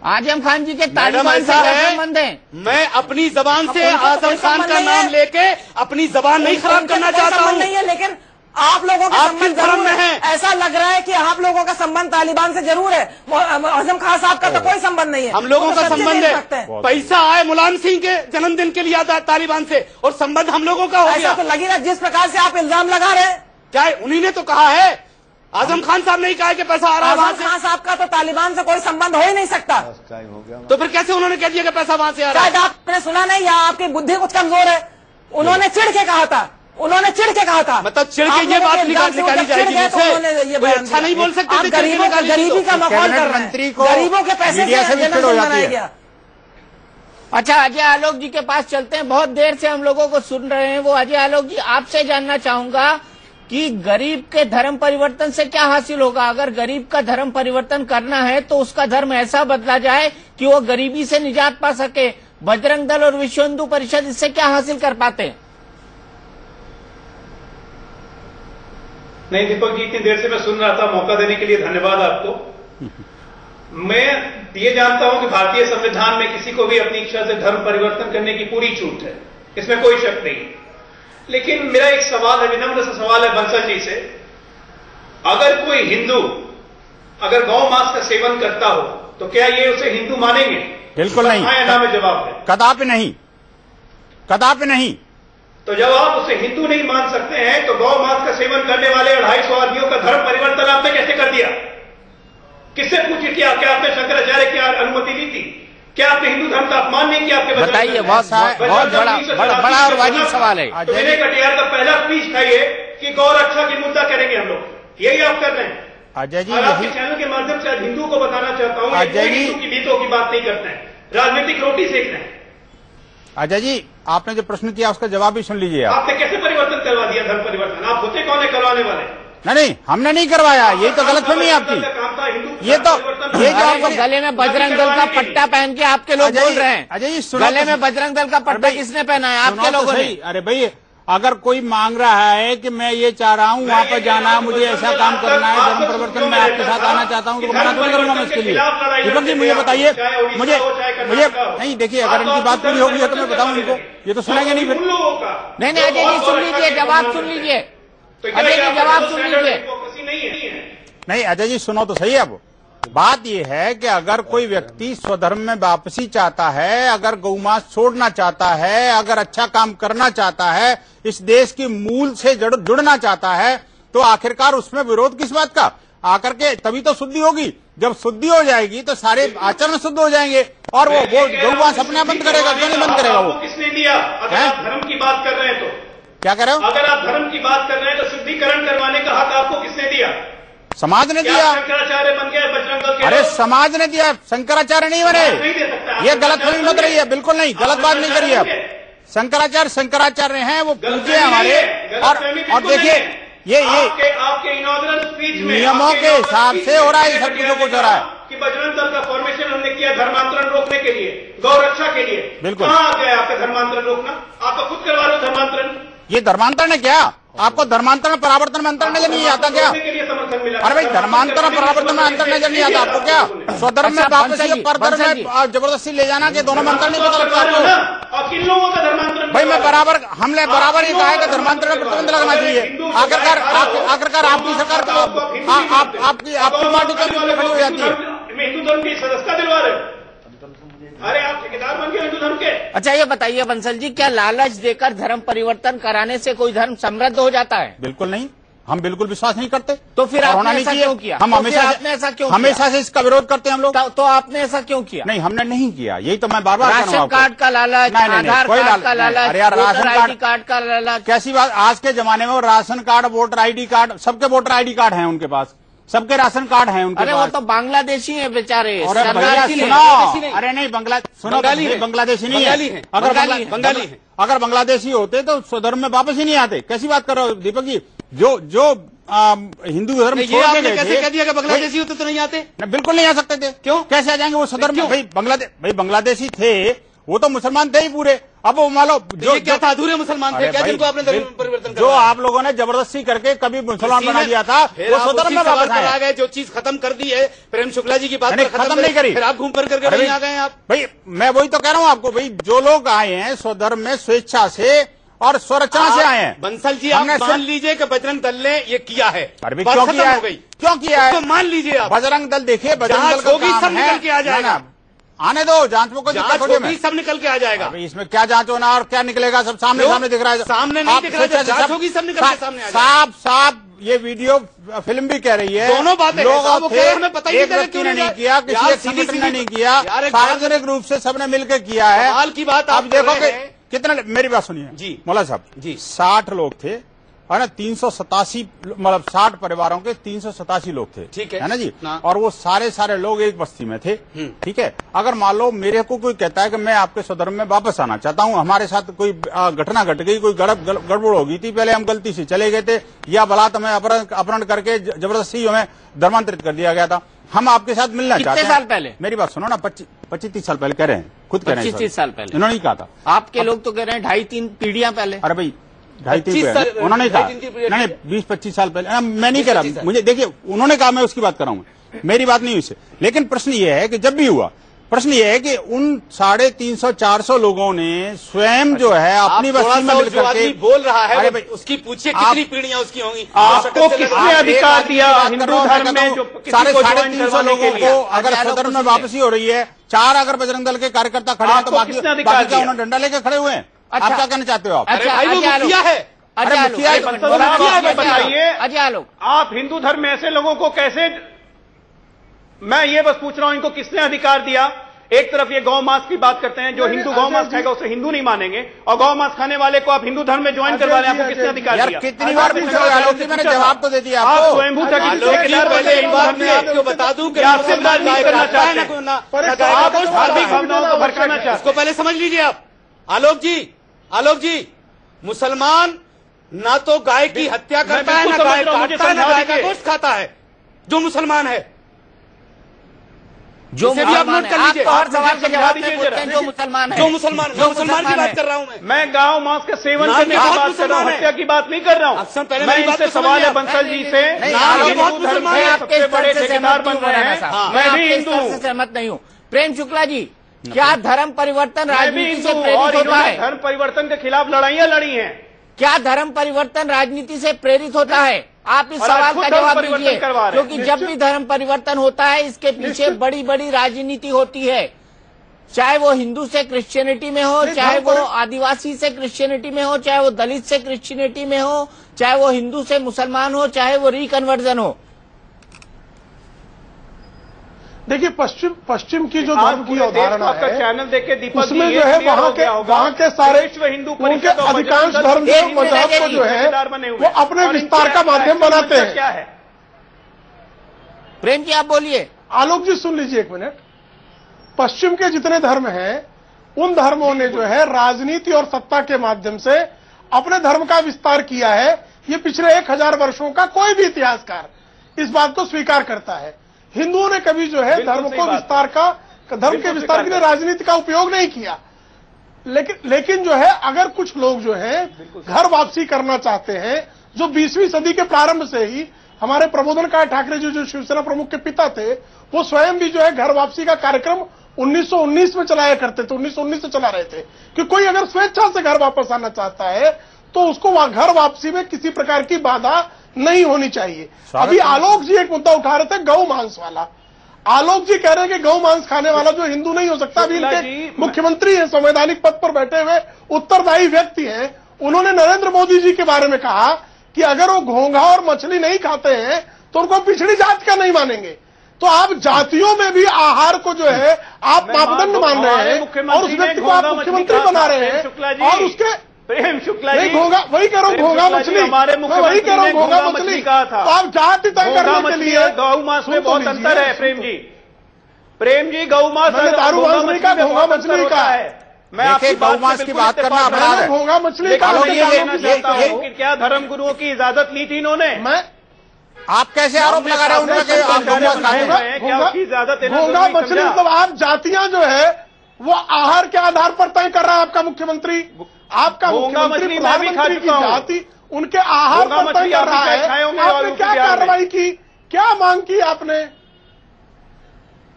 आजम खान जी के तालिबान से क्या संबंध है? मैं अपनी जबान से आजम खान का नाम लेके अपनी जबान नहीं खराब करना चाहता हूँ। नहीं है, लेकिन आप लोगों का संबंध जरूर है। ऐसा लग रहा है कि आप लोगों का संबंध तालिबान से जरूर है। आजम खान साहब का तो कोई संबंध नहीं है। हम लोगों का संबंध है। पैसा आए मुलायम सिंह के जन्मदिन के लिए आता है तालिबान से और संबंध हम लोगों का हो गया। ऐसा तो लगी ना जिस प्रकार से आप इल्जाम लगा रहे हैं। क्या उन्हीं ने तो कहा है? आजम खान साहब नहीं कहा कि पैसा आ रहा है वहां से। आजम खान साहब का तो तालिबान से कोई संबंध हो ही नहीं सकता। तो फिर कैसे उन्होंने कह दिया कि पैसा वहां से आ रहा है? शायद आपने सुना नहीं या आपकी बुद्धि कुछ कमजोर है। उन्होंने चिढ़ के कहा था, उन्होंने चिढ़ के कहा था। मतलब चिढ़ के ये बात निकाली जाएगी मुझसे? कोई अच्छा नहीं बोल सकते थे? गरीबी का माहौल कर रहे हैं, गरीबों के पैसे से बनाया गया। अच्छा अजय आलोक जी के पास चलते हैं। बहुत देर से हम लोगों को सुन रहे हैं वो। अजय आलोक जी, आपसे जानना चाहूंगा कि गरीब के धर्म परिवर्तन से क्या हासिल होगा? अगर गरीब का धर्म परिवर्तन करना है तो उसका धर्म ऐसा बदला जाए कि वो गरीबी से निजात पा सके। बजरंग दल और विश्व हिंदू परिषद इससे क्या हासिल कर पाते हैं? नहीं दीपक जी, इतनी देर से मैं सुन रहा था, मौका देने के लिए धन्यवाद आपको। मैं ये जानता हूं कि भारतीय संविधान में किसी को भी अपनी इच्छा से धर्म परिवर्तन करने की पूरी छूट है, इसमें कोई शक नहीं। लेकिन मेरा एक सवाल है, विनम्र सा सवाल है बंसल जी से। अगर कोई हिंदू अगर गौ मांस का सेवन करता हो तो क्या ये उसे हिंदू मानेंगे? बिल्कुल नहीं। हाँ या ना में जवाब है। कदापि नहीं, कदापि नहीं। तो जब आप उसे हिंदू नहीं मान सकते हैं तो गौ मांस का सेवन करने वाले 250 आदमियों का धर्म परिवर्तन आपने कैसे कर दिया? किससे पूछी? क्या आपने शंकराचार्य की अनुमति ली थी? क्या आपने हिंदू धर्म का अपमान नहीं किया? आपके बताइए, बहुत बड़ा और वाजिब सवाल है। तो विनय कटियार का पहला स्पीच था ये कि गौ रक्षा की मुद्दा करेंगे हम लोग, यही आप कर रहे हैं। अजय जी, और आपके चैनल के माध्यम से आज हिंदू को बताना चाहता हूँ, हिंदू की बीतों की बात नहीं करते हैं, राजनीतिक रोटी सेक रहे हैं। अजय जी, आपने जो प्रश्न किया उसका जवाब भी सुन लीजिए। आपने कैसे परिवर्तन करवा दिया धर्म परिवर्तन? आप होते कौन है करवाने वाले? नहीं, हमने नहीं करवाया। यही तो गलतफहमी है आपकी। ये जो आपको गले में बजरंग दल का पट्टा पहन के आपके लोग बोल रहे हैं। अजय जी, गले में बजरंग दल का पट्टा किसने पहना है? आपके लोगों ने। अरे भाई, अगर कोई मांग रहा है कि मैं ये चाह रहा हूँ वहाँ पर जाना है, मुझे ऐसा काम करना है, धर्म परिवर्तन में आपके साथ आना चाहता हूँ, तो मना थोड़ी करूंगा मैं इसके लिए। दीपक जी, मुझे बताइए, मुझे नहीं, देखिए, अगर इनकी बात पूरी होगी तो मैं बताऊँ इनको, ये तो सुनेंगे नहीं फिर। नहीं अजय जी सुन लीजिए, जवाब सुन लीजिए। अजय जी जवाब सुन लीजिए। नहीं अजय जी, सुनो तो सही। अब बात यह है कि अगर कोई व्यक्ति स्वधर्म में वापसी चाहता है, अगर गौमांस छोड़ना चाहता है, अगर अच्छा काम करना चाहता है, इस देश की मूल से जुड़ना चाहता है, तो आखिरकार उसमें विरोध किस बात का? आकर के तभी तो शुद्धि होगी। जब शुद्धि हो जाएगी तो सारे आचरण शुद्ध हो जाएंगे और वो गौमांस अपने बंद करेगा। क्यों नहीं बंद करेगा? वो किसने दिया? अगर आप धर्म की बात कर रहे हैं तो क्या कह रहे हो? अगर आप धर्म की बात कर रहे हैं तो शुद्धिकरण करवाने का हक आपको किसने दिया? समाज ने दिया। शंकराचार्य बन गया बजरंग दल के? अरे समाज ने दिया, शंकराचार्य नहीं बने। ये गलतफहमी मत रही है, बिल्कुल नहीं, गलत बात नहीं करिए आप। शंकराचार्य हैं, वो पूज्य है हमारे। और देखिए, ये आपके इनॉग्रेशन स्पीच में नियमों के हिसाब से हो रहा है, सब कुछ कुछ हो रहा है कि बजरंग दल का फॉर्मेशन हमने किया धर्मांतरण रोकने के लिए, गौ रक्षा के लिए। बिल्कुल। कहाँ आ गया आपका धर्मांतरण रोकना? आप तो खुद करवा रहे हो धर्मांतरण। ये धर्मांतरण है क्या? आपको धर्मांतरण परावर्तन में अंतर नजर नहीं आता क्या? अरे भाई, धर्मांतरण परावर्तन में अंतर नजर नहीं आता आपको क्या? स्वधर्म में वापसी और परधर्म में जबरदस्ती ले जाना के दोनों में अंतर नहीं पता लगता आपको? और किन लोगों का धर्मांतरण? भाई, हमने बराबर ही कहा है कि धर्मांतरण पर प्रतिबंध लगना चाहिए। आखिरकार आपकी सरकार आपकी पार्टी कभी खड़ी हो जाती है। हिंदू धर्म की सदस्यता दिलवा रहे। अरे आप ठेकेदार बन गए हिंदू धर्म के। अच्छा ये बताइए बंसल जी, क्या लालच देकर धर्म परिवर्तन कराने से कोई धर्म समृद्ध हो जाता है? बिल्कुल नहीं, हम बिल्कुल विश्वास नहीं करते। तो फिर आपने ऐसा क्यों किया? हम हमेशा से इसका विरोध करते हैं हम लोग। तो आपने ऐसा क्यों किया? नहीं, हमने नहीं किया, यही तो मैं बार बार राशन कार्ड का लालच, आधार कार्ड का लालच, अरे यार राशन कार्ड का लालच, कैसी बात? आज के जमाने में ration card, voter ID card, सबके वोटर ID कार्ड हैं उनके पास, सबके राशन कार्ड हैं उनके पास। अरे वो तो बांग्लादेशी है बेचारे। अरे नहीं, बांग्लादेशी नहीं है। अगर बांग्लादेशी होते तो स्वधर्म में वापस ही नहीं आते। कैसी बात कर रहे हो दीपक जी? जो हिंदू धर्म छोड़ के गए कैसे कह दिया कि बांग्लादेशी होते तो नहीं आते? बिल्कुल नहीं आ सकते थे। क्यों? कैसे आ जाएंगे वो स्वधर्म में? भाई बांग्लादेशी थे, वो तो मुसलमान थे ही पूरे। अब वो मान लो जो क्या था, अधूरे मुसलमान थे क्या जिनको आपने धर्म परिवर्तन जो आप लोगों ने जबरदस्ती करके कभी मुसलमान बना दिया था, वो स्वधर्म में वापस आ गए। जो चीज खत्म कर दी है प्रेम शुक्ला जी की बात खत्म नहीं करी, फिर आप घूम फिर करके नहीं आ गए आप। भाई मैं वही तो कह रहा हूँ आपको, भाई जो लोग आए हैं स्वधर्म में स्वेच्छा से और स्वरचना से आए हैं। बंसल जी आप मान लीजिए कि बजरंग दल ने ये किया है। अरे क्यों किया है? क्यों किया है? मान लीजिए आप बजरंग दल, देखिए बजरंग दल का काम है, निकल के आ जाएगा। आने दो, जांच में कोई दिक्कत थोड़ी है, सब निकल के आ जाएगा। इसमें क्या जांच होना और क्या निकलेगा, सब सामने दिख रहा है। सामने नहीं दिख रहा है, जांच होगी सब निकल के सामने आ जाएगा। साफ ये वीडियो फिल्म भी कह रही है, दोनों बातें लोग हमें पता ही नहीं, क्यों नहीं किया, किसी संगठन ने नहीं किया, सार्वजनिक रूप से सबने मिलकर किया है। हाल की बात आप देखो कि कितने, मेरी बात सुनिए जी मौला साहब जी, 60 लोग थे है ना, 387 मतलब 60 परिवारों के 387 लोग थे, ठीक है ना जी। और वो सारे लोग एक बस्ती में थे, ठीक है। अगर मान लो मेरे को कोई कहता है कि मैं आपके स्वधर्म में वापस आना चाहता हूँ, हमारे साथ कोई घटना घट गई, कोई गड़बड़ हो गई थी, पहले हम गलती से चले गए थे या बलात् हमें अपहरण करके जबरदस्ती हमें धर्मांतरित कर दिया गया था, हम आपके साथ मिलना चाहते हैं। कितने साल पहले? मेरी बात सुनो ना, 25-30 साल पहले कह रहे हैं, खुद कह रहे हैं 25-30 साल पहले इन्होंने कहा था। आपके लोग तो कह रहे हैं 2.5-3 पीढ़ियां पहले। अरे भाई 2.5-3 उन्होंने कहा, नहीं 20-25 साल पहले, मैं नहीं कह रहा, मुझे देखिए उन्होंने कहा, मैं उसकी बात कर रहा हूँ, मेरी बात नहीं हुई उससे। लेकिन प्रश्न ये है कि जब भी हुआ, प्रश्न ये है कि उन 350-400 लोगों ने स्वयं जो है अपनी बस्ती में मिलकर के बोल रहा है, अरे भाई उसकी पूछिए कितनी पीढ़ियां उसकी होंगी। आपको किसने अधिकार दिया हिंदू धर्म में जो 350 लोगों को अगर स्वधर्म में वापसी हो रही है, 4 अगर बजरंग दल के कार्यकर्ता खड़े हैं तो बाकी क्या उन्होंने डंडा लेकर खड़े हुए हैं? आप क्या कहना चाहते हो? आप मुखिया है, बताइए आप हिंदू धर्म में ऐसे लोगों को कैसे, मैं ये बस पूछ रहा हूं, इनको किसने अधिकार दिया? एक तरफ ये गौ मांस की बात करते हैं, जो हिंदू गौ मांस खाएगा उसे हिंदू नहीं मानेंगे, और गौ मांस खाने वाले को आप हिंदू धर्म में ज्वाइन करवा रहे हैं, आपको किसने अधिकार दिया? कितनी बार मैंने जवाब तो दे दिया आप स्वयंभू था कि आपको बता दूं कि आपसे बात नहीं करना चाहते, आप धार्मिक भावनाओं को भड़काना चाहते, इसको पहले समझ लीजिए आप। आलोक जी, मुसलमान ना तो गाय की हत्या करता है, ना गाय काटता है, ना गाय का गोश्त खाता है, जो मुसलमान है, जो भी आप नोट कर लीजिए। हर सवाल के जवाब में बोलते हैं जो मुसलमान है, जो मुसलमान की बात कर रहा हूं मैं गांव मांस का सेवन करने की बात कर रहा हूं, हत्या की बात नहीं कर रहा हूं। मैं इनसे सवाल है बंसल जी से, हिंदू धर्म में सबसे बड़े ठेकेदार बन रहे हैं, मैं भी हिंदू हूं, सहमत नहीं हूं। प्रेम शुक्ला जी, क्या धर्म परिवर्तन राजनीति से प्रेरित होता है? धर्म परिवर्तन के खिलाफ लड़ाइयां लड़ी हैं। क्या धर्म परिवर्तन राजनीति से प्रेरित होता है? आप इस सवाल का जवाब दीजिए, क्योंकि जब भी धर्म परिवर्तन होता है इसके पीछे बड़ी बड़ी राजनीति होती है, चाहे वो हिंदू से क्रिश्चियनिटी में हो, चाहे वो आदिवासी से क्रिश्चियनिटी में हो, चाहे वो दलित से क्रिश्चियनिटी में हो, चाहे वो हिंदू से मुसलमान हो, चाहे वो रिकन्वर्जन हो। देखिए पश्चिम की जो धर्म की अवधारणा है, चैनल देखे दीपक उसमें जो है वहाँ के सारे हिंदू उनके अधिकांश धर्म जो मजहब को जो है वो अपने विस्तार का माध्यम बनाते हैं। क्या है प्रेम जी आप बोलिए। आलोक जी सुन लीजिए एक मिनट। पश्चिम के जितने धर्म हैं उन धर्मों ने जो है राजनीति और सत्ता के माध्यम से अपने धर्म का विस्तार किया है। ये पिछले 1000 वर्षों का कोई भी इतिहासकार इस बात को स्वीकार करता है। हिंदुओं ने कभी जो है धर्म के विस्तार के लिए राजनीति का उपयोग नहीं किया। लेकिन जो है अगर कुछ लोग जो है घर वापसी करना चाहते हैं, जो 20वीं सदी के प्रारंभ से ही हमारे प्रबोधनकार ठाकरे जी जो शिवसेना प्रमुख के पिता थे, वो स्वयं भी जो है घर वापसी का कार्यक्रम 1919 में चलाया करते थे, 1919 से चला रहे थे कि कोई अगर स्वेच्छा से घर वापस आना चाहता है तो उसको घर वापसी में किसी प्रकार की बाधा नहीं होनी चाहिए। अभी आलोक जी एक मुद्दा उठा रहे थे गौ मांस वाला। आलोक जी कह रहे हैं कि गौ मांस खाने वाला जो हिंदू नहीं हो सकता। अभी इनके मुख्यमंत्री हैं, संवैधानिक पद पर बैठे हुए उत्तरदायी व्यक्ति हैं, उन्होंने नरेंद्र मोदी जी के बारे में कहा कि अगर वो घोंघा और मछली नहीं खाते हैं तो उनको पिछड़ी जाति का नहीं मानेंगे। तो आप जातियों में भी आहार को जो है आप मापदंड मान रहे हैं और उस व्यक्ति को आप मुख्यमंत्री बना रहे हैं। और उसके प्रेम शुक्ला जी, घोंघा, वही कह रहा हूँ घोंघा मछली, मैं वही कह रहा हूँ घोंघा मछली कहा था। तो आप जाति तय करने के लिए गौ मांस में बहुत अंतर है। प्रेम जी गौ मांस दारू मछली का घोंघा मछली का है। मैं आपकी गौ मांस की बात करना अपराध है। घोंघा मछली का चाहता हूँ कि क्या धर्म गुरुओं की इजाजत ली थी इन्होंने? मैं आप कैसे आरोप लगा रहे हैं उनका कि आप घोंघा मछली मतलब आप जातियां जो है वो आहार के आधार पर तय कर रहा है आपका मुख्यमंत्री। आपका मुख्यमंत्री प्रधानमंत्री की जाति उनके आहार पर तय कर रहा है। आपने क्या कार्रवाई की, क्या मांग की आपने?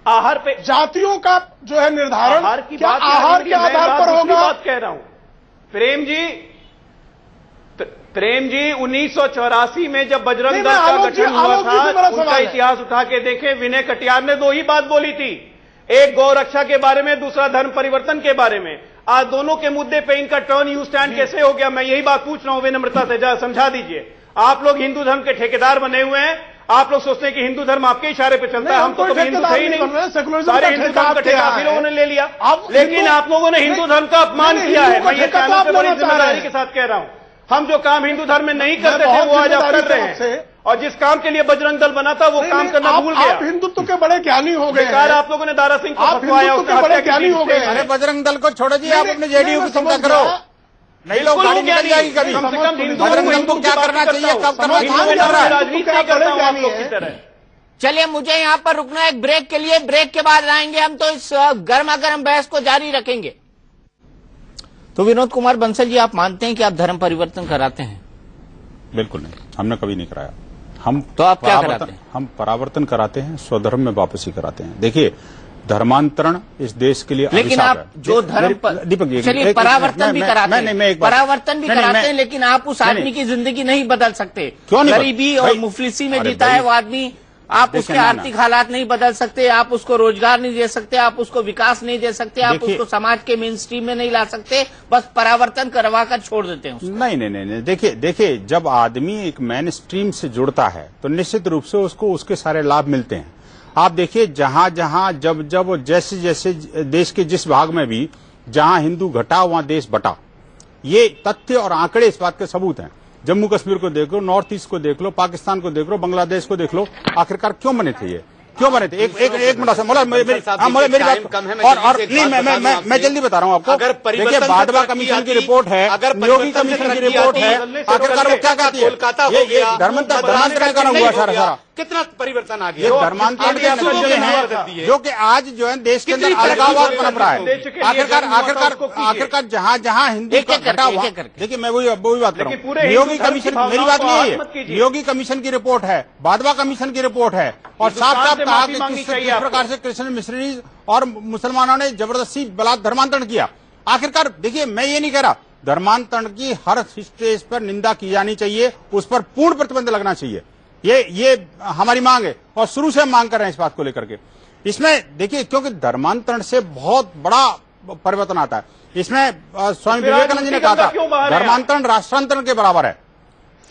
आहार पे जातियों का जो है निर्धारण आहार की क्या बात आहार के आधार पर होगा? बात कह रहा हूं प्रेम जी 1984 में जब बजरंग दल का गठन हुआ था उनका इतिहास उठा के देखें। विनय कटियार ने 2 ही बात बोली थी, एक गौ रक्षा के बारे में, दूसरा धर्म परिवर्तन के बारे में। आज दोनों के मुद्दे पे इनका टर्न यू स्टैंड कैसे हो गया? मैं यही बात पूछ रहा हूं, विनम्रता से समझा दीजिए। आप लोग हिंदू धर्म के ठेकेदार बने हुए हैं। आप लोग सोचते हैं कि हिंदू धर्म आपके इशारे पे चलता है। हम तो कभी हिंदू थे ही नहीं, सारे हिंदू धर्म का ठेका आप ही लोगों ने ले लिया। लेकिन आप लोगों ने हिंदू धर्म का अपमान किया है। मैं ये चैनल पे बड़ी जिम्मेदारी के साथ कह रहा हूं, हम जो काम हिंदू धर्म में नहीं करते थे वो आज आप कर रहे हैं। और जिस काम के लिए बजरंग दल बना था वो काम करना भूल गया। आप हिंदुत्व के बड़े ज्ञानी हो गए। आप लोगों ने दारा सिंह को फंसवाया, उसके बड़े ज्ञानी हो गए। अरे बजरंग दल को छोड़ो जी, आप अपने जेडीयू की चिंता करो। नहीं लोग गाड़ी निकल जाएगी कभी। बजरंग दल को क्या करना चाहिए, कब करना चाहिए, राजनीति नहीं करता हूं आप लोग की तरह। चलिए मुझे यहाँ पर रुकना है एक ब्रेक के लिए। ब्रेक के बाद आएंगे हम तो इस गर्मा गर्म बहस को जारी रखेंगे। तो विनोद कुमार बंसल जी, आप मानते हैं कि आप धर्म परिवर्तन कराते हैं? बिल्कुल नहीं, हमने कभी नहीं कराया। हम तो आप क्या कराते हैं? हम परावर्तन कराते हैं, स्वधर्म में वापसी कराते हैं। देखिए धर्मांतरण इस देश के लिए लेकिन आप जो धर्म दीपक जी चलिए परावर्तन भी कराते हैं, परावर्तन भी कराते हैं, लेकिन आप उस आदमी की जिंदगी नहीं बदल सकते। क्यों नहीं? गरीबी और मुफलिसी में जीता है वो आदमी, आप उसके आर्थिक हालात नहीं बदल सकते, आप उसको रोजगार नहीं दे सकते, आप उसको विकास नहीं दे सकते, आप उसको समाज के मेन स्ट्रीम में नहीं ला सकते, बस परावर्तन करवा कर छोड़ देते हैं उसको। नहीं, देखिए जब आदमी एक मेन स्ट्रीम से जुड़ता है तो निश्चित रूप से उसको उसके सारे लाभ मिलते हैं। आप देखिए जहां जब जैसे देश के जिस भाग में भी जहां हिंदू घटा वहां देश बटा, ये तथ्य और आंकड़े इस बात के सबूत हैं। जम्मू कश्मीर को देख लो, नॉर्थ ईस्ट को देख लो, पाकिस्तान को देख लो, बांग्लादेश को देख लो, आखिरकार क्यों बने थे ये? क्यों बने थे? एक मिनट से मेरी बात और नहीं, मैं जल्दी बता रहा हूँ आपको। देखिए बादवा कमीशन की रिपोर्ट है, योगी कमीशन की रिपोर्ट है, आखिरकार वो क्या कहती है? धर्मांतरण का हुआ सारा कितना परिवर्तन आ गया? ये धर्मांतरण के नतीजे हैं जो कि आज जो है देश के अंदर अलगाववाद पनप रहा है। आखिरकार जहां हिंदू का घटा हुआ, देखिए मैं वही बात कर रहा हूँ। योगी कमीशन, मेरी बात नहीं है, योगी कमीशन की रिपोर्ट है, बादवा कमीशन की रिपोर्ट है और साफ साफ कहा कि किस प्रकार से क्रिश्चियन मिशनरीज और मुसलमानों ने जबरदस्ती बलात् धर्मांतरण किया। आखिरकार देखिए मैं ये नहीं कह रहा, धर्मांतरण की हर स्टेज पर निंदा की जानी चाहिए, उस पर पूर्ण प्रतिबंध लगना चाहिए। ये हमारी मांग है और शुरू से हम मांग कर रहे हैं इस बात को लेकर के। इसमें देखिए क्योंकि धर्मांतरण से बहुत बड़ा परिवर्तन आता है। इसमें स्वामी विवेकानंद जी ने कहा था धर्मांतरण राष्ट्रांतरण के बराबर है।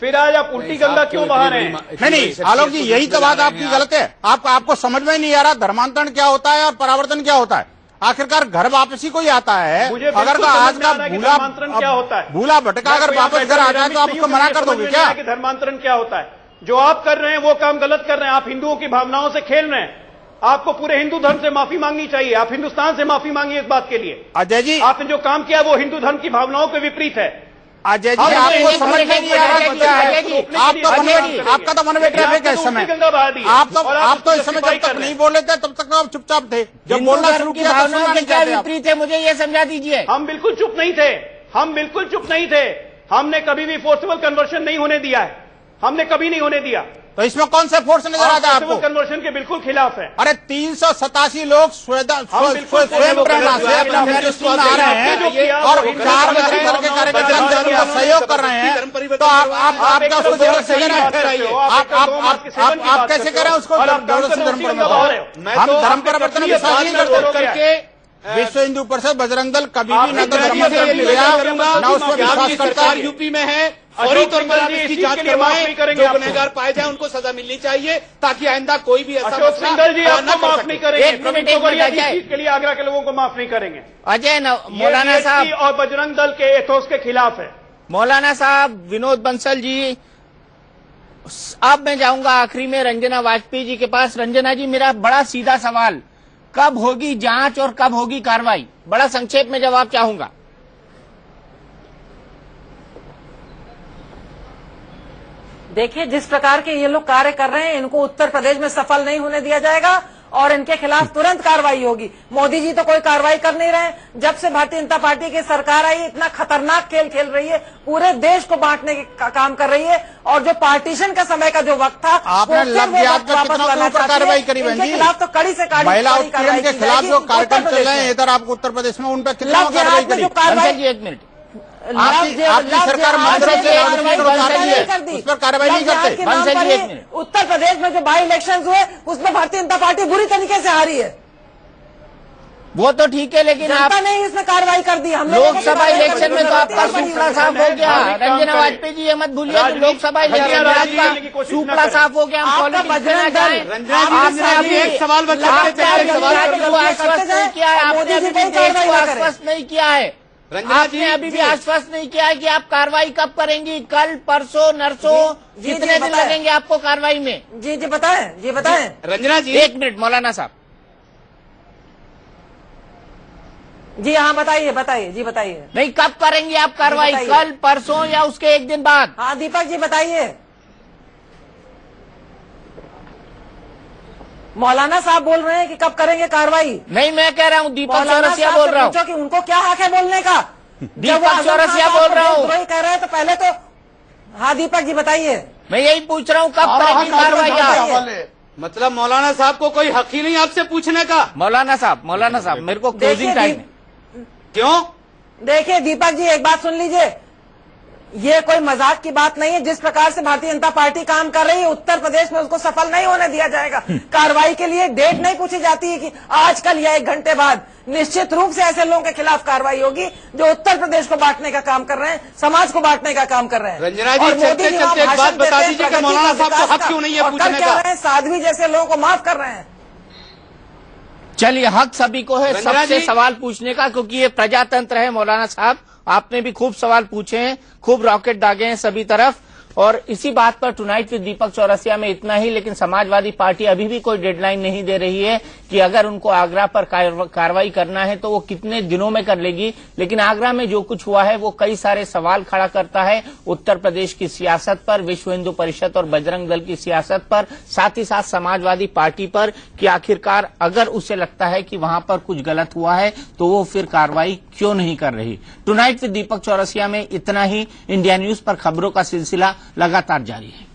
फिर आज आप उल्टी गंगा क्यों बहा रहे हैं? नहीं आलोक जी, यही तो बात आपकी गलत है। आपको समझ में नहीं आ रहा धर्मांतरण क्या होता है और परावर्तन क्या होता है। आखिरकार घर वापसी को ही आता है। अगर आज का धर्मांतरण क्या होता है, भूला भटका अगर वापस घर आ जाए तो आप उसको मना कर दोगे क्या? धर्मांतरण क्या होता है? जो आप कर रहे हैं वो काम गलत कर रहे हैं। आप हिंदुओं की भावनाओं से खेल रहे हैं। आपको पूरे हिंदू धर्म से माफी मांगनी चाहिए। आप हिंदुस्तान से माफी मांगिए इस बात के लिए। अजय जी, आपने जो काम किया वो हिंदू धर्म की भावनाओं के विपरीत है। अजय जी, आपको समझ में नहीं आ रहा क्या है? आपका तो मनोवेट ट्रैफिक है इस समय। आप तो इस समय जब तक नहीं बोल रहे थे तब तक आप चुपचाप थे। जब बोलना शुरू किया तो क्या विपरीत है, मुझे ये समझा दीजिए। हम बिल्कुल चुप नहीं थे, हम बिल्कुल चुप नहीं थे। हमने कभी भी फोर्सेबल कन्वर्शन नहीं होने दिया है, हमने कभी नहीं होने दिया। तो इसमें कौन सा फोर्स नजर आता है आपको? कन्वर्शन के बिल्कुल खिलाफ है। अरे 387 लोग स्वयं प्रेरणा से अपने मैनिफेस्टो में आ रहे हैं और 4 बजे करके कार्यक्रम को सहयोग कर रहे हैं, तो आप क्या उसको जरूरत से कह रहे हैं? आप कैसे कह रहे हैं उसको जरूरत से धर्म परिवर्तन? हम धर्म परिवर्तन में विश्वास नहीं करते। विश्व हिंदू परिषद बजरंग दल कभी भी न तो धर्म न उसमें विश्वास करता है। यूपी में है, फौरी तौर पर इसकी जांच करवाएं, जो गुनहगार पाए जाए उनको सजा मिलनी चाहिए, ताकि आइंदा कोई भी ऐसा सिंघल जी आपको माफ नहीं करेंगे, प्रवीण तोगड़िया इस चीज के लिए आगरा के लोगों को माफ नहीं करेंगे। अजय मौलाना साहब और बजरंग दल के एथोस के खिलाफ है। मौलाना साहब, विनोद बंसल जी, अब मैं जाऊंगा आखिरी में रंजना वाजपेयी जी के पास। रंजना जी, मेरा बड़ा सीधा सवाल, कब होगी जांच और कब होगी कार्रवाई? बड़ा संक्षेप में जवाब चाहूंगा। देखिए, जिस प्रकार के ये लोग कार्य कर रहे हैं, इनको उत्तर प्रदेश में सफल नहीं होने दिया जाएगा और इनके खिलाफ तुरंत कार्रवाई होगी। मोदी जी तो कोई कार्रवाई कर नहीं रहे। जब से भारतीय जनता पार्टी की सरकार आई, इतना खतरनाक खेल खेल रही है, पूरे देश को बांटने का काम कर रही है। और जो पार्टीशन का समय का जो वक्त था, आपने लव जिहाद पर कितना कार्रवाई करी? इनके खिलाफ तो कड़ी से कड़ी महिला उत्पीड़न के खिलाफ जो कार्यक्रम चल रहे हैं इधर आपको उत्तर प्रदेश में, उन पर कितना कार्रवाई करी? एक मिनट, आपकी सरकार मंत्रों से उस पर कार्रवाई नहीं करते। उत्तर प्रदेश में जो बाई इलेक्शन हुए, उसमें भारतीय जनता पार्टी बुरी तरीके से हारी है। वो तो ठीक है, लेकिन जनता ने इसमें कार्रवाई कर दी। हम लोकसभा इलेक्शन में तो आपका सूपड़ा साफ हो गया। रंजना वाजपेयी जी, ये मत भूलिए, लोकसभा इलेक्शन में सूपड़ा साफ हो गया। आपने एक सवाल आश्वस्त नहीं किया है, आपने अभी भी देश को आश्वस्त नहीं किया है, आपने अभी भी आश्वस्त नहीं किया है कि आप कार्रवाई कब करेंगी? कल, परसों, नरसों, कितने दिन लगेंगे आपको कार्रवाई में? जी बताएं, जी बताएं। रंजना जी, एक मिनट मौलाना साहब। जी हाँ, बताइए बताइए, जी बताइए। नहीं, कब करेंगे आप कार्रवाई? कल, परसों या उसके एक दिन बाद? हाँ दीपक जी बताइए। मौलाना साहब बोल रहे हैं कि कब करेंगे कार्रवाई। नहीं, मैं कह रहा हूँ, दीपक चौरसिया बोल रहा हूँ कि उनको क्या हक है बोलने का। दीपक चौरसिया बोल रहा हूँ। कह रहे हैं तो पहले तो हाँ दीपक जी बताइए। मैं यही पूछ रहा हूँ, कब करेंगे कार्रवाई? मतलब मौलाना साहब को कोई हक ही नहीं आपसे पूछने का? मौलाना साहब मेरे को क्लोजिंग टाइम है। क्यों? देखिए दीपक जी, एक बात सुन लीजिए, ये कोई मजाक की बात नहीं है। जिस प्रकार से भारतीय जनता पार्टी काम कर रही है, उत्तर प्रदेश में उसको सफल नहीं होने दिया जाएगा। कार्रवाई के लिए डेट नहीं पूछी जाती है कि आज, कल या 1 घंटे बाद। निश्चित रूप से ऐसे लोगों के खिलाफ कार्रवाई होगी जो उत्तर प्रदेश को बांटने का काम कर रहे हैं, समाज को बांटने का काम कर रहे हैं। रंजना जी, चलते चलते एक बात बता दीजिए कि मौलाना साहब को हक क्यों नहीं है पूछने का? साध्वी जैसे लोगों को माफ कर रहे हैं। चलिए, हक सभी को है सबसे सवाल पूछने का, क्योंकि ये प्रजातंत्र है। मौलाना साहब, आपने भी खूब सवाल पूछे हैं, खूब रॉकेट दागे हैं सभी तरफ। और इसी बात पर टुनाइट विद दीपक चौरसिया में इतना ही। लेकिन समाजवादी पार्टी अभी भी कोई डेडलाइन नहीं दे रही है कि अगर उनको आगरा पर कार्रवाई करना है तो वो कितने दिनों में कर लेगी। लेकिन आगरा में जो कुछ हुआ है वो कई सारे सवाल खड़ा करता है उत्तर प्रदेश की सियासत पर, विश्व हिंदू परिषद और बजरंग दल की सियासत पर, साथ ही साथ समाजवादी पार्टी पर, कि आखिरकार अगर उसे लगता है कि वहां पर कुछ गलत हुआ है तो वो फिर कार्रवाई क्यों नहीं कर रही। टुनाइट विद दीपक चौरसिया में इतना ही। इंडिया न्यूज पर खबरों का सिलसिला लगातार जारी है।